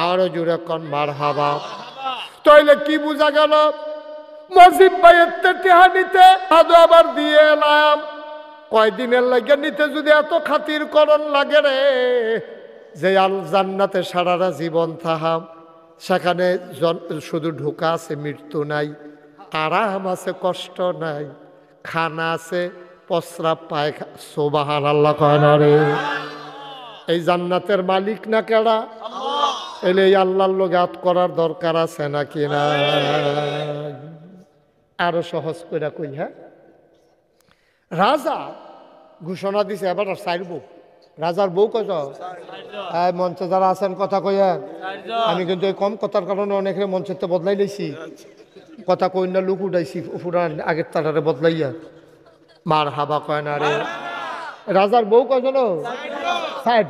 আরো জোরে কন মার হাবা। তাইলে কি বোঝা গেল? মজিব ভাইয়ের টেহা নিতে আদৌ আবার দিয়ে এলাম, কয়দিনের লাগে নিতে যদি এত খাতির করণ লাগে রে, যে আল জান্নাতে সারারা জীবন থাহাম, সেখানে শুধু ঢোকা আছে, মৃত্যু নাই, আরাম আছে, কষ্ট নাই, খানা আছে, প্রস্রাব পায়খানা। সুবহানাল্লাহ কয় না রে? এই জান্নাতের মালিক না কেডা? এলে এই আল্লাহর লোক আত করার দরকার আছে নাকি না? আরো সহজ করে কই, হ্যাঁ, রাজা ঘোষণা দিছে এবার সাইর বউ। রাজার বউ কত? মঞ্চে যারা আছেন কথা কইয়া। আমি কিন্তু এই কম কথার কারণে অনেকের মঞ্চেতে বদলাই লইছি, কথা কই না লুক উঠাইছি পুরান আগের তারারে বদলাইয়া। মার হাবা কয় না রে। রাজার বউ কয়জন? সাইড।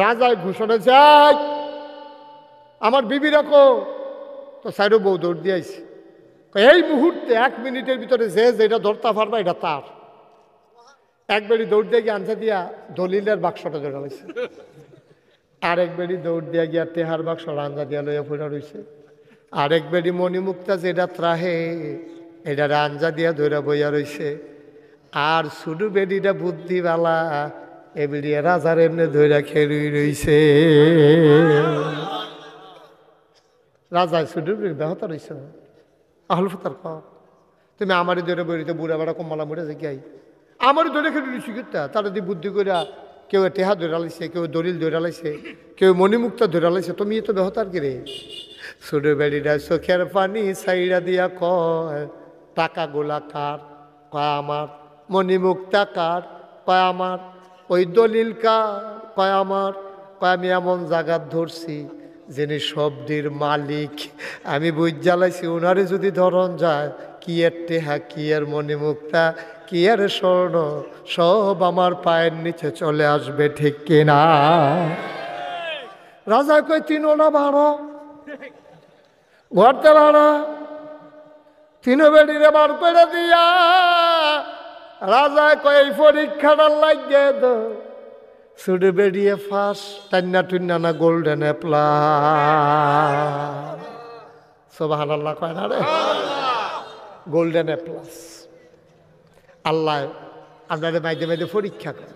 রাজা ঘোষণা যাই আমার বিবি রাখো, তো সাইডও বউ দৌড় দিয়েছি। এই মুহূর্তে 1 মিনিটের ভিতরে যে যেটা ধরতে পারবা এটা তার। একবারই দৌড় দিয়ে গিয়ে আনসা দিয়া দলিলের বাক্সটা ধরে রয়েছে, আরেকবারই দৌড় দিয়ে গিয়া তেহার বাক্স আঞ্জা দিয়া লইয়া ফুটা রয়েছে, আরেকবারই মণিমুক্তা যেটা ত্রাহে এটা আঞ্জা দিয়া ধরে বইয়া রয়েছে। আর শুধু বেডিটা বুদ্ধিওয়ালা এবিডি রাজার এমনি ধরে খেলুই রয়েছে। রাজা শুধু ব্যাহত রয়েছে। আহলফতার ক তুমি আমারই ধরে বইতে বুড়া বেড়া কমলা মুড়ে যে গাই আমারই ধরে খেলে রয়েছি কিতা তারা দিয়ে বুদ্ধি করে কেউ টেহা ধরে লাইছে, কেউ দলিল ধরে লাইছে, কেউ মণিমুক্তা ধরে লাইছে, তুমি তো বেহতার কিরে। ছোটো বেড়িটা চোখের পানি সাইডা দিয়া কয় টাকা গোলা কার? কয় আমার। মণিমুক্তা কার? কয় আমার। ওই দলিল কার? কয় আমার। কয় আমি এমন জায়গা ধরছি যিনি শব্দের মালিক, আমি বুঝ জ্বালাইছি ওনারে যদি ধরন যায় কি এর টেহা, কি এর মণিমুক্তা, কি এর স্বর্ণ সব আমার পায়ের নিচে চলে আসবে, ঠিক কিনা? রাজা কই 3 ওনা 12 ঘরতে 12 3 বেড়িরে বার করে দিয়া রাজা কই এই পরীক্ষাটা লাগিয়ে দো। ছুটে বেরিয়ে ফার্স্ট টান্না টুন্না না গোল্ডেন প্লাস। সুবহানাল্লাহ কয় না রে? Golden plus. আল্লাহ আপনাদের মাঝে মাঝে পরীক্ষা করে।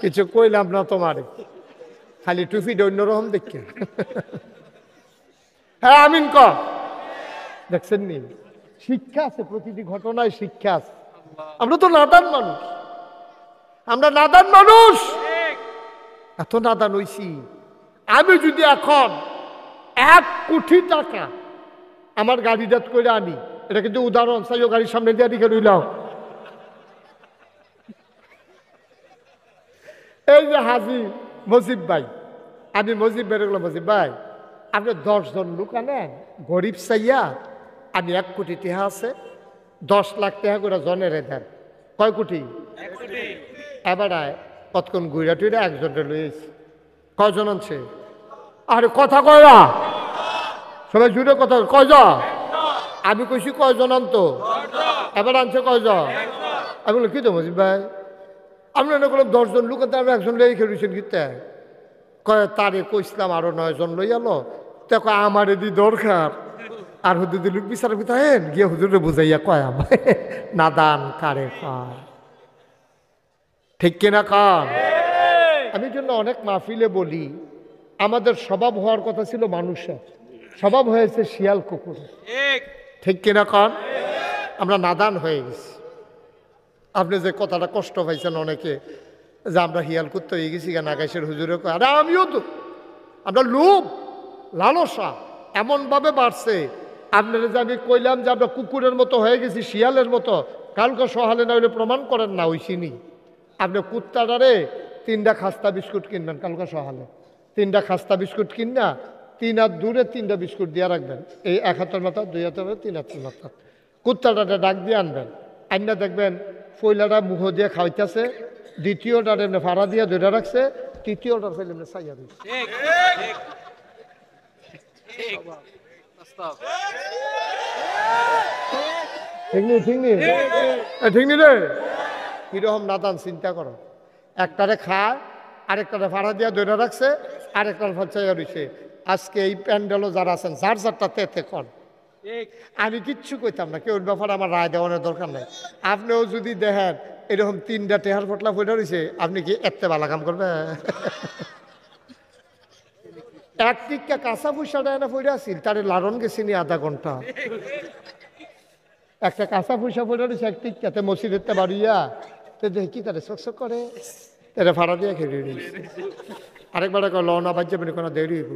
কিছু কইলাম না তোমারে, খালি টুপিটা অন্যরকম দেখে। হ্যাঁ আমিন ক দেখছেন নি? শিক্ষা আছে, প্রতিটি ঘটনায় শিক্ষা আছে। আমরা তো নাদান মানুষ, আমরা নাদান মানুষ, এত নাদান হইছি। আমি যদি এখন 1 কোটি টাকা আমার গাড়িটা করে আনি, এটা কিন্তু উদাহরণ চাইও, গাড়ির সামনে দিয়ে দিকে রইলাম। এই যে হাজি মজিব ভাই, আমি মজিব ভাই বললাম, মজিব ভাই আপনি 10 জন লোক আনেন, গরিব চাইয়া আমি 1 কোটি টাকা আছে, 10 লাখ টাকা করে জনের দেন। কয় কোটি? 1 কোটি। এবার কতক্ষণ ঘুরা টুইরা একজনটা লইয়েছি। কয়জন আনছে? আরে কথা কয়রা সবাই জুড়ে কথা কয়জন? আমি কইছি কয়জন আনতো? এবার আনছে কয়জন? আমি বললাম কি তো মজিব ভাই আপনি এনে করলাম 10 জন লোক আনতে, আমি একজন লইয়া খেয়েছেন কিতে? কয় তারে কইছিলাম আরো 9 জন লই আলো, দেখো আমার এদি দরকার। আর হুদুদি লোক বিচার কথা হেন গিয়ে হুজুরে বুঝাইয়া কয় আমার নাদান কারে কয়, ঠিক কিনা কান? আমি জন্য অনেক মাহফিলে বলি আমাদের স্বভাব হওয়ার কথা ছিল মানুষের, স্বভাব হয়েছে শিয়াল কুকুর, ঠিক কিনা কান? আমরা নাদান হয়ে গেছি। আপনি যে কথাটা কষ্ট পাইছেন অনেকে যে আমরা হিয়াল করতে হয়ে গেছি কেন, আকাশের হুজুরে কয়, আরে আমিও তো। আমরা লোভ লালসা এমনভাবে বাড়ছে, আপনারা যে আমি কইলাম যে আমরা কুকুরের মতো হয়ে গেছি, শিয়ালের মতো, কালকে সহালে না হইলে প্রমাণ করেন না হইছিনি। আপনি কুত্তাটারে 3টা খাস্তা বিস্কুট কিনবেন, কালকে সহালে 3টা খাস্তা বিস্কুট কিনা 3 হাত দূরে 3টা বিস্কুট দিয়ে রাখবেন, এই 1 হাতের মাথা 2 হাতের মাথা 3 হাতের মাথা। কুত্তাটাতে ডাক দিয়ে আনবেন, আইনা দেখবেন পয়লাটা মুখ দিয়ে খাওয়াইতেছে, দ্বিতীয়টার এমনি ফাড়া দিয়ে ধরে রাখছে, তৃতীয়টার ফেলে এমনি চাইয়া দিচ্ছে। ঠিক নেই? ঠিক নেই? ঠিক নেই রে? কিরকম নাদান চিন্তা করো। একটারে খায়, আরেকটারে ফাড়া দিয়া ধরে রাখছে, আরেকটার চাইয়া রয়েছে। আজকে এই প্যান্ডেলও যারা আছেন যার যারটা তেতে কর, আমি কিচ্ছু কইতাম না, কেউ ব্যাপারে আমার রায় দেওয়ানোর দরকার নাই। আপনিও যদি দেখেন এরকম 3টা টেহার ফটলা পড়ে রয়েছে, আপনি কি এত ভালো কাম করবে? এক টিক্কা কাঁচা পয়সাটা এনে পড়ে আসিল তারে লারণ গেছি নি আধা ঘন্টা একটা কাঁচা পয়সা পড়ে রয়েছে এক টিক্কাতে মসজিদের তে বাড়িয়া তো দেখি তারে চকচক করে তারা ভাড়া দিয়ে খেয়ে রয়েছে আরেকবার লওনা বাজ্যে মানে কোনো দেরি হইব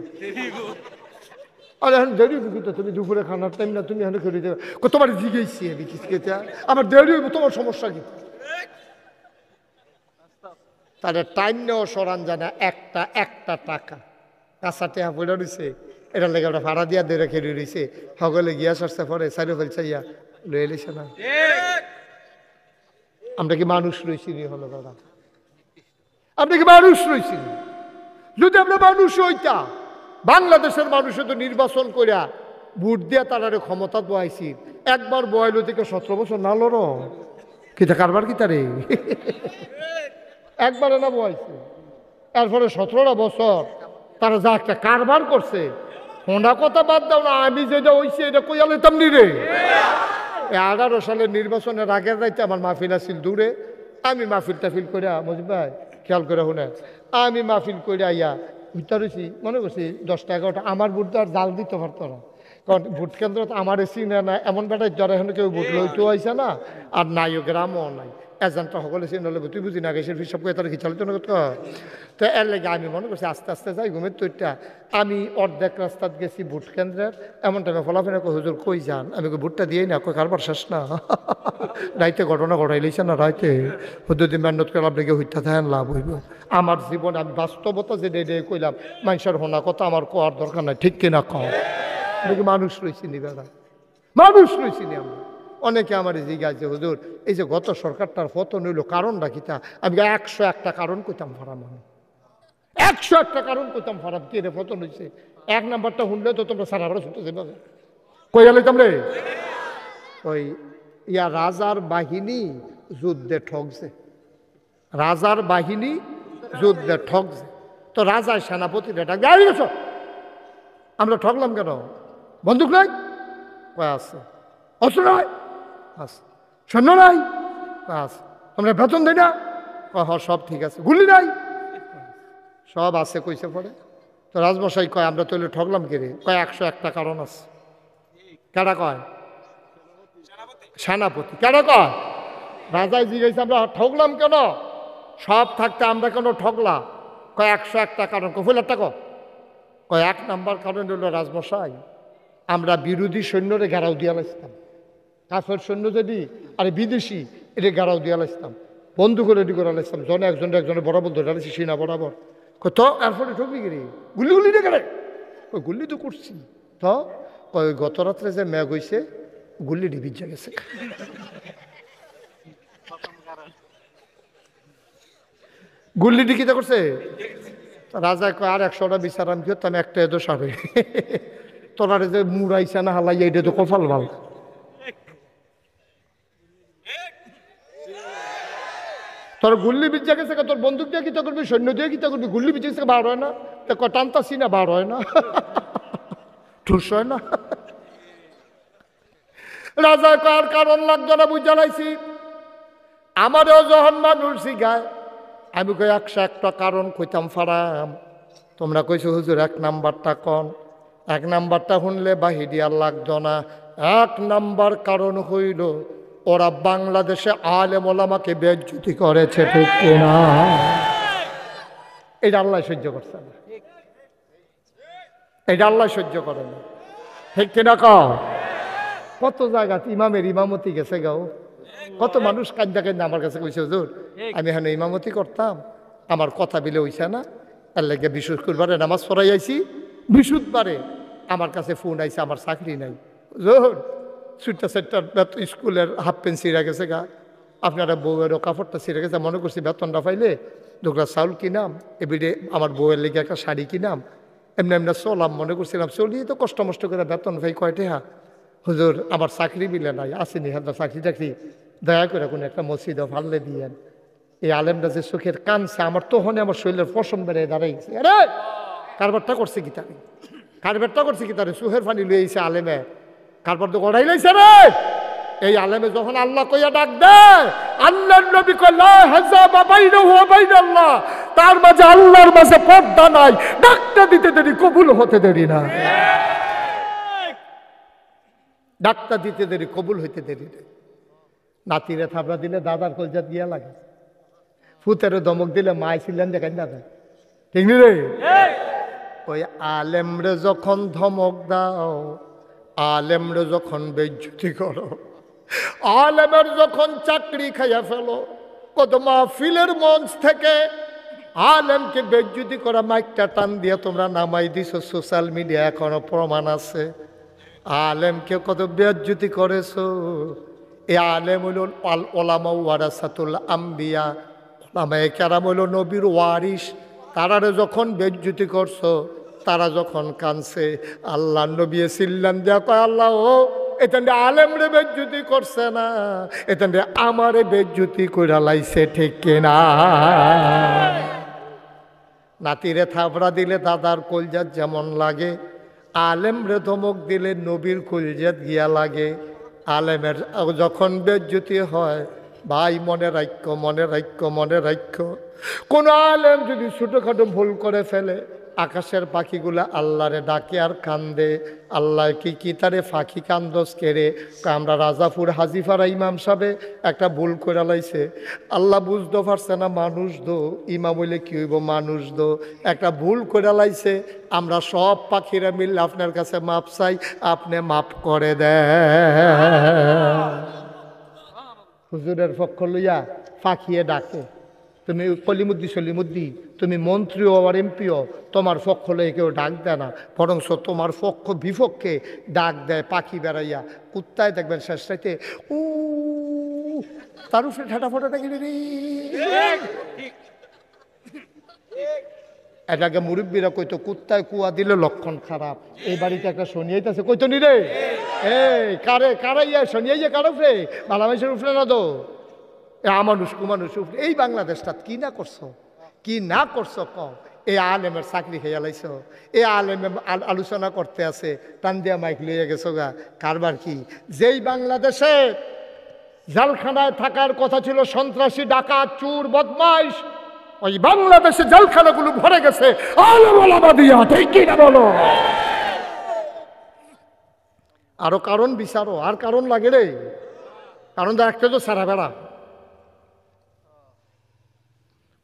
আরে এখন দেরি হইব কিন্তু তুমি দুপুরে খানার টাইম না তুমি এখন খেয়ে দেবে তোমার জিগেছি আমি কিসকেতে আমার দেরি হইব তোমার সমস্যা কি তাদের টাইম নেওয়া সরান জানা একটা টাকা কাঁচা টেহা পড়ে রয়েছে এটা লেগে ওটা ভাড়া দিয়া দিয়ে রেখে রয়েছে সকলে গিয়া সরতে পরে সাইড ফেলছে ইয়া লয়ে এলিছে না আমরা কি মানুষ রয়েছি নি হলো দাদা আমরা কি মানুষ রয়েছি যদি আমরা মানুষ হইতা বাংলাদেশের মানুষে তো নির্বাচন করিয়া ভোট দিয়া তারা ক্ষমতা বহাইছি একবার বহাইলো থেকে 17 বছর না লড় কিতা কারবার কি তারে একবারে না বহাইছে এরপরে 17টা বছর তারা যা একটা কারবার করছে হোনা কথা বাদ দাও না আমি যেটা হইছে এটা কইয়া লইতাম নি রে 18 সালের নির্বাচনের আগের রাইতে আমার মাহফিল আসিল দূরে আমি মাহফিল টাফিল করিয়া মজিব ভাই খেয়াল করে শুনে আমি মাহফিল করিয়া ইয়া উত্তর হয়েছি মনে করছি 10টা 11টা আমার ভোট আর জাল দিতে পারতো না কারণ ভোট কেন্দ্র আমার চিনে না এমন বেটায় জ্বর এখন কেউ ভোট লইতেও আইসে না আর নাইও গ্রামও নাই এজেন্টটা সকলে চিনে হলে তুই বুঝি না গেছের ফিসব করে তারা কি চালিত না তো এর লেগে আমি মনে করছি আস্তে আস্তে যাই ঘুমের তৈরটা আমি অর্ধেক রাস্তাত গেছি ভোট কেন্দ্রের এমন টাইমে ফলাফেরা হুজুর কই যান আমি ভোটটা দিয়েই না কই কারবার শেষ না রাইতে ঘটনা ঘটাইলেছে না রাইতে হুজুর মেহনত করে আপনাকে হইতে থাকেন লাভ হইব আমার জীবনে আমি বাস্তবতা যে ডে কইলাম মানুষের হোনা কথা আমার কোয়ার দরকার নাই ঠিক কিনা কম আমি মানুষ রয়েছি নি বেড়া মানুষ রয়েছি নি আমরা অনেকে আমার জিজ্ঞাসা হুজুর এই যে গত সরকারটার পতন হইল কারণটা কিতা আমি 101টা কারণ কইতাম ফারাম আমি 101টা কারণ কইতাম ফারাম কি রে পতন হয়েছে 1 নাম্বারটা শুনলে তো তোমরা সারা বড় শুনতে যাবে কইয়া লইতাম রে ওই ইয়া রাজার বাহিনী যুদ্ধে ঠকছে রাজার বাহিনী যুদ্ধে ঠকছে তো রাজার সেনাপতিরা ডাক গাড়ি গেছো আমরা ঠকলাম কেন বন্দুক নাই কয় আছে অস্ত্র নাই আছে সৈন্য নাই আছে আমরা বেতন দেই না সব ঠিক আছে গুলি নাই সব আছে কইছে পরে তো রাজমশাই কয় আমরা তৈলে ঠকলাম কে রে কয় 101টা কারণ আছে কেডা কয় সেনাপতি কেডা কয় রাজাই জিজ্ঞাসা আমরা ঠকলাম কেন সব থাকতে আমরা কেন ঠকলা কয় 101টা কারণ কফুলারটা কয় 1 নাম্বার কারণ হলো রাজমশাই আমরা বিরোধী সৈন্যরে ঘেরাও দিয়া লাইতাম কাফের সৈন্য যদি আরে বিদেশি এটা ঘেরাও দিয়া লাইতাম বন্ধুকে রেডি করে লাইতাম জনে একজনের বরাবর ধরে লাইছি সিনা বরাবর তো এরপরে ঠকবি গিরি গুলি গুলি রে গেলে ওই গুলি তো করছি তো ওই গত রাত্রে যে মেঘ হয়েছে গুলি ডিবিজা গেছে গুল্লি ডিকিতে করছে রাজা কয় আর 100টা বিচারাম কি আমি একটা এদো সাবে তোরা যে মুড়াইছে না হালাই এটা তো কপাল ভাল তোর গুল্লি বিজা গেছে তোর বন্দুক দিয়ে কিতা করবি সৈন্য দিয়ে কিতা করবি গুল্লি বিজা গেছে বার হয় না তো টানতাছি না বার হয় না ঠুস হয় না রাজা কার কারণ লাগতো না বুঝ জানাইছি আমারও যখন মানুষ শিখায় আমি কই 101টা কারণ কইতাম ফারাম তোমরা কইছো হুজুর 1 নাম্বারটা কোন 1 নাম্বারটা শুনলে বাহিদি আর লাগতো না 1 নাম্বার কারণ হইল ওরা বাংলাদেশে আলেম ওলামাকে বেজ্জতি করেছে ঠিক কিনা এটা আল্লাহ সহ্য করছে না এটা আল্লাহ সহ্য করে না ঠিক কিনা কত জায়গা ইমামের ইমামতি গেছে গাও কত মানুষ কান্দা কান্দা আমার কাছে কইছে হুজুর আমি এখানে ইমামতি করতাম আমার কথা বিলে হইছে না এর লাগে বৃহস্পতিবারে নামাজ পড়াই আইছি বৃহস্পতিবারে আমার কাছে ফোন আইছে আমার চাকরি নাই হুজুর সুইটটা সেটটা স্কুলের হাফ প্যান্ট ছিঁড়া গেছে গা আপনারা বউয়েরও কাপড়টা ছিঁড়ে গেছে মনে করছি বেতনটা পাইলে দুগলা চাউল কিনাম এবিডে আমার বউয়ের লেগে একটা শাড়ি কিনাম এমনি এমনি চলাম মনে করছিলাম চলিয়ে তো কষ্ট মষ্ট করে বেতন পাই কয়টা হুজুর আমার চাকরি বিলে নাই আসেনি হাত চাকরি টাকরি দয়া করে কোনো একটা মসজিদে ফাললে দিয়েন এই আলেমটা যে চোখের কানছে আমার তখনই আমার শরীরের পশম বেড়ে দাঁড়াইছে আরে কারবারটা করছে কি তারে কারবারটা করছে কি তারে চোখের পানি লুয়ে আইছে আলেমে কারবার তো গড়াই লাইছে রে এই আলেমে যখন আল্লাহ কইয়া ডাক দেয় আল্লাহর নবী কয় লা হাযাবা বাইনাহু ওয়া বাইনাল্লাহ তার মাঝে আল্লাহর মাঝে পর্দা নাই, ডাকটা দিতে দেরি, কবুল হতে দেরি না। ডাকটা দিতে দেরি, কবুল হইতে দেরি না। নাতিরে থাবড়া দিলে দাদার কলজাত গিয়া লাগে, ফুতেরে ধমক দিলে মায় ছিলেন দেখেন দাদা, ঠিক নি রে? ওই আলেমরে যখন ধমক দাও, আলেমরে যখন বেইজ্জতি করো, আলেমের যখন চাকরি খাইয়া ফেলো, কত মাহফিলের মঞ্চ থেকে আলেমকে বেইজ্জতি করা মাইকটা টান দিয়ে তোমরা নামাই দিছো, সোশ্যাল মিডিয়া এখনো প্রমাণ আছে। আলেমকে কত বেইজ্জতি করেছো। এই আলেম হইল ওলামা ওয়ারাসাতুল আম্বিয়া, ওলামায়ে কেরাম হইল নবীর ওয়ারিস। তারারে যখন বেইজ্জতি করছো, তারা যখন কানছে, আল্লাহ নবী সিল্লান দিয়া কয়, আল্লাহ ও এখানে আলেমরে বেইজ্জতি করছে না, এখানে আমারে বেইজ্জতি কইরা লাইছে, ঠিক কিনা? নাতিরে থাবড়া দিলে দাদার কলজাত যেমন লাগে, আলেমরে ধমক দিলে নবীর কলজাত গিয়া লাগে। আলেমের যখন বেইজ্জতি হয়, ভাই মনে রাখ্য, মনে রাখ্য, মনে রাখ্য, কোন আলেম যদি ছোটখাটো ভুল করে ফেলে, আকাশের পাখিগুলা আল্লাহরে ডাকে আর কান্দে। আল্লাহ কি তারে ফাঁকি কান্দস কেড়ে? আমরা রাজাপুর হাজিফারা ইমাম সাহেবে একটা ভুল করে লাইছে, আল্লাহ বুঝতে পারছে না মানুষ দো, ইমাম বলে কি হইব মানুষ দো, একটা ভুল করে লাইছে। আমরা সব পাখিরা মিললে আপনার কাছে মাপ চাই, আপনি মাপ করে দেন। হুজুরের পক্ষ লইয়া ফাঁকিয়ে ডাকে, তুমি কলিমুদ্দি সলিমুদ্দি, তুমি মন্ত্রীও আর এমপিও, তোমার পক্ষ লয়ে কেউ ডাক দেয় না, বরং তোমার পক্ষ বিপক্ষে ডাক দেয় পাখি বেড়াইয়া। কুত্তায় দেখবেন শেষ রাইতে উ তার উপরে ঠাটা ফোটাটা কিনে রে। এটাকে মুরব্বীরা কইতো কুত্তায় কুয়া দিলে লক্ষণ খারাপ। এই বাড়িতে একটা শনিয়াইতেছে, কইতো নি রে, এই কারে কারাইয়া শনিয়াইয়া কার উপরে, ভালো মানুষের উপরে না তো আমানুষ কুমানুষ উপরে। এই বাংলাদেশটা কি না করছো, কি না করছো কম। এই আলেমের চাকরি খেয়ে লাইছো, এই আলেমে আলোচনা করতে আছে, টান দিয়া মাইক লইয়া গেছো গা, কারবার কি? যেই বাংলাদেশে জেলখানায় থাকার কথা ছিল সন্ত্রাসী, ডাকাত, চোর, বদমাইশ, ওই বাংলাদেশে জেলখানাগুলো ভরে গেছে আলেম ওলামা দিয়া, ঠিক কি না বলো? আরো কারণ বিচারো, আর কারণ লাগে রে, কারণ একটা তো সারা বেড়া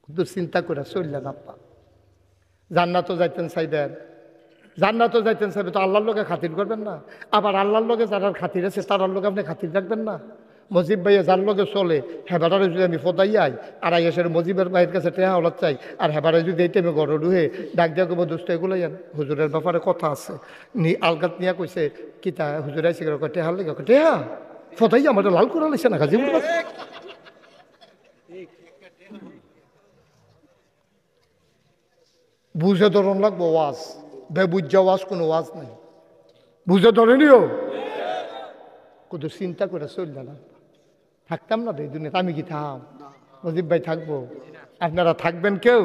কিন্তু চিন্তা করে চললেন। আপা জান্নাতও যাইতেন চাইবেন, জান্নাতও যাইতেন চাইবে তো আল্লাহর লোকে খাতির করবেন না? আবার আল্লাহর লোকে যারা খাতির আছে তার লোকে আপনি খাতির রাখবেন না? মজিব ভাইয়া যার লোকে চলে, হেবারে যদি আমি ফোদাইয়াই আর এসে মজিবের ভাইয়ের কাছে টেহা হলার চাই, আর হেবারে যদি এই টাইমে গড় ডুহে ডাক দিয়া কব দোস্ত এগুলো যান, হুজুরের ব্যাপারে কথা আছে আলগাত নিয়া কইছে কি তা হুজুর আইসে টেহা লেগে টেহা ফোদাইয়া আমার লাল করে লাইছে না কাজী বুঝে ধরন লাগবো ওয়াজ, বেবুজ্জা ওয়াজ, কোনো ওয়াজ নাই, বুঝে ধরে নিও। কত চিন্তা করে চললে না, থাকতাম না তো এই দুনিয়াতে। আমি কি থাম? মজিব ভাই থাকবো, আপনারা থাকবেন? কেউ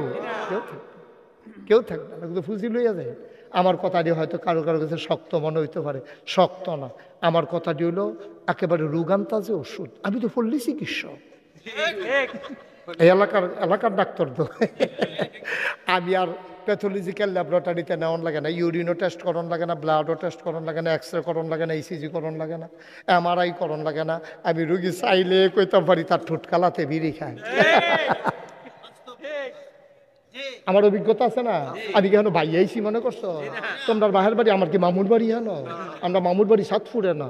কেউ থাকবে না, কিন্তু ফুজি লইয়া যায়। আমার কথাটি হয়তো কারো কারো কাছে শক্ত মনে হইতে পারে, শক্ত না। আমার কথাটি হলো একেবারে রোগান্তাজে ওষুধ। আমি তো পড়লি চিকিৎসক, এই এলাকার ডাক্তার তো। আমি আর প্যাথোলজিক্যাল ল্যাবরেটরিতে নেওয়ান লাগে না, ইউরিনও টেস্ট করন লাগে না, ব্লাডও টেস্ট করন লাগে না, এক্স রে করন লাগে না, ইসিজি করন লাগে না, MRI করন লাগে না। আমি রুগী চাইলে কইতাম পারি তার ঠোঁটকালাতে বিড়ি খায়। আমার অভিজ্ঞতা আছে না। আমি কেন ভাই আইসি মনে করছো? তোমরা বাহের বাড়ি, আমার কি মামুর বাড়ি? হ্যাঁ, আমরা মামুর বাড়ি সাতপুরে না।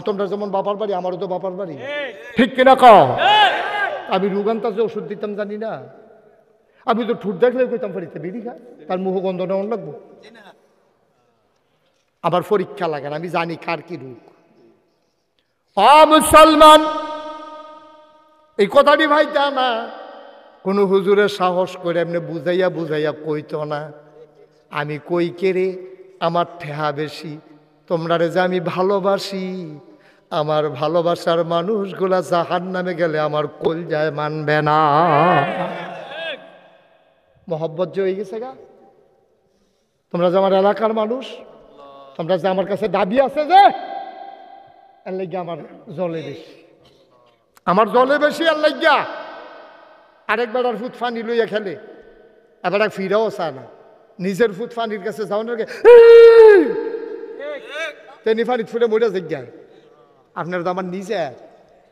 তোমরা যেমন বাবার বাড়ি, আমারও তো বাবার বাড়ি, ঠিক কিনা কও? আমি রোগান্তাজে ওষুধ দিতাম জানি না? আমি তো ঠুট দেখলে কইতাম পারিতে বিড়ি খায়, তার মুখ গন্ধ নেওয়ান লাগবো। আবার পরীক্ষা লাগে না, আমি জানি কার কি রোগ। মুসলমান, এই কথাটি ভাই তা না, কোনো হুজুরের সাহস করে এমনি বুঝাইয়া বুঝাইয়া কইতো না। আমি কই কেরে, আমার ঠেহা বেশি, তোমরা রে যে আমি ভালোবাসি, আমার ভালোবাসার মানুষগুলা জাহান্নামে গেলে আমার কলজায় মানবে না। মহব্বত যে হয়ে গেছে গা। তোমরা যে আমার এলাকার মানুষ, তোমরা যে আমার কাছে দাবি আছে, যে এর লাগিয়া আমার জলে বেশি, আমার জলে বেশি এর লাগিয়া। আরেক বেড়ার ফুট ফানি লইয়া খেলে, এবার ফিরাও চায় না। নিজের ফুট ফানির কাছে যাওয়ার তেনি ফানি ফুটে মরে যাই। আপনার তো আমার নিজে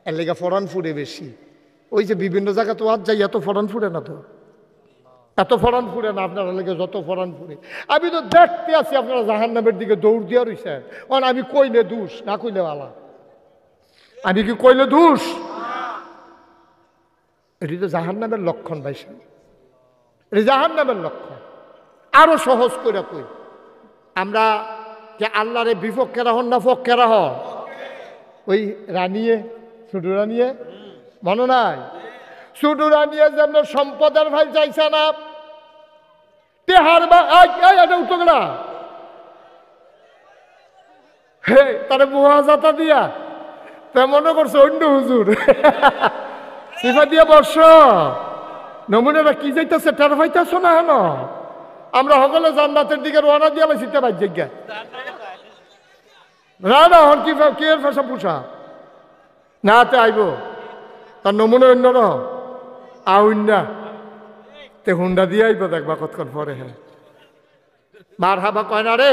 এর লেগে ফরান ফুটে বেশি। ওই যে বিভিন্ন জায়গা তো আজ যাই, এত ফরান ফুটে না, তো এত ফরান ফুটে না আপনারা লেগে যত ফরান ফুটে। আমি তো দেখতে আছি আপনারা জাহান্নামের দিকে দৌড় দিয়া রইছেন। আমি কইলে দোষ না কইলে আলা, আমি কি কইলে দোষ? এটি তো জাহান্নামের লক্ষণ ভাই সাহেব, এটি জাহান্নামের লক্ষণ। আরো সহজ করে কই, আমরা যে আল্লাহরে বিপক্ষেরা হন না পক্ষেরা হন? ওই রানিয়ে ছোট রানিয়ে মনে নাই? ছোট রানিয়ে যে আমরা সম্পদের ভাই চাইছে না তেহার বা উঠো গেলা হে তারে মহাজাতা দিয়া তা মনে করছে অন্য হুজুর সিফা দিয়া বর্ষ নমুনারা কি যাইতেছে টের পাইতেছ না? হেন আমরা সকলে জান্নাতের দিকে রওনা দিয়ে আমি শীতে পাই জিজ্ঞা না না হন কি এর ভাষা পুষা না তে আইব তার নমুনা অন্য রহ আউন্না তে হুন্ডা দিয়ে আইব দেখবা কতক্ষণ পরে। হ্যাঁ মার হাবা কয় না রে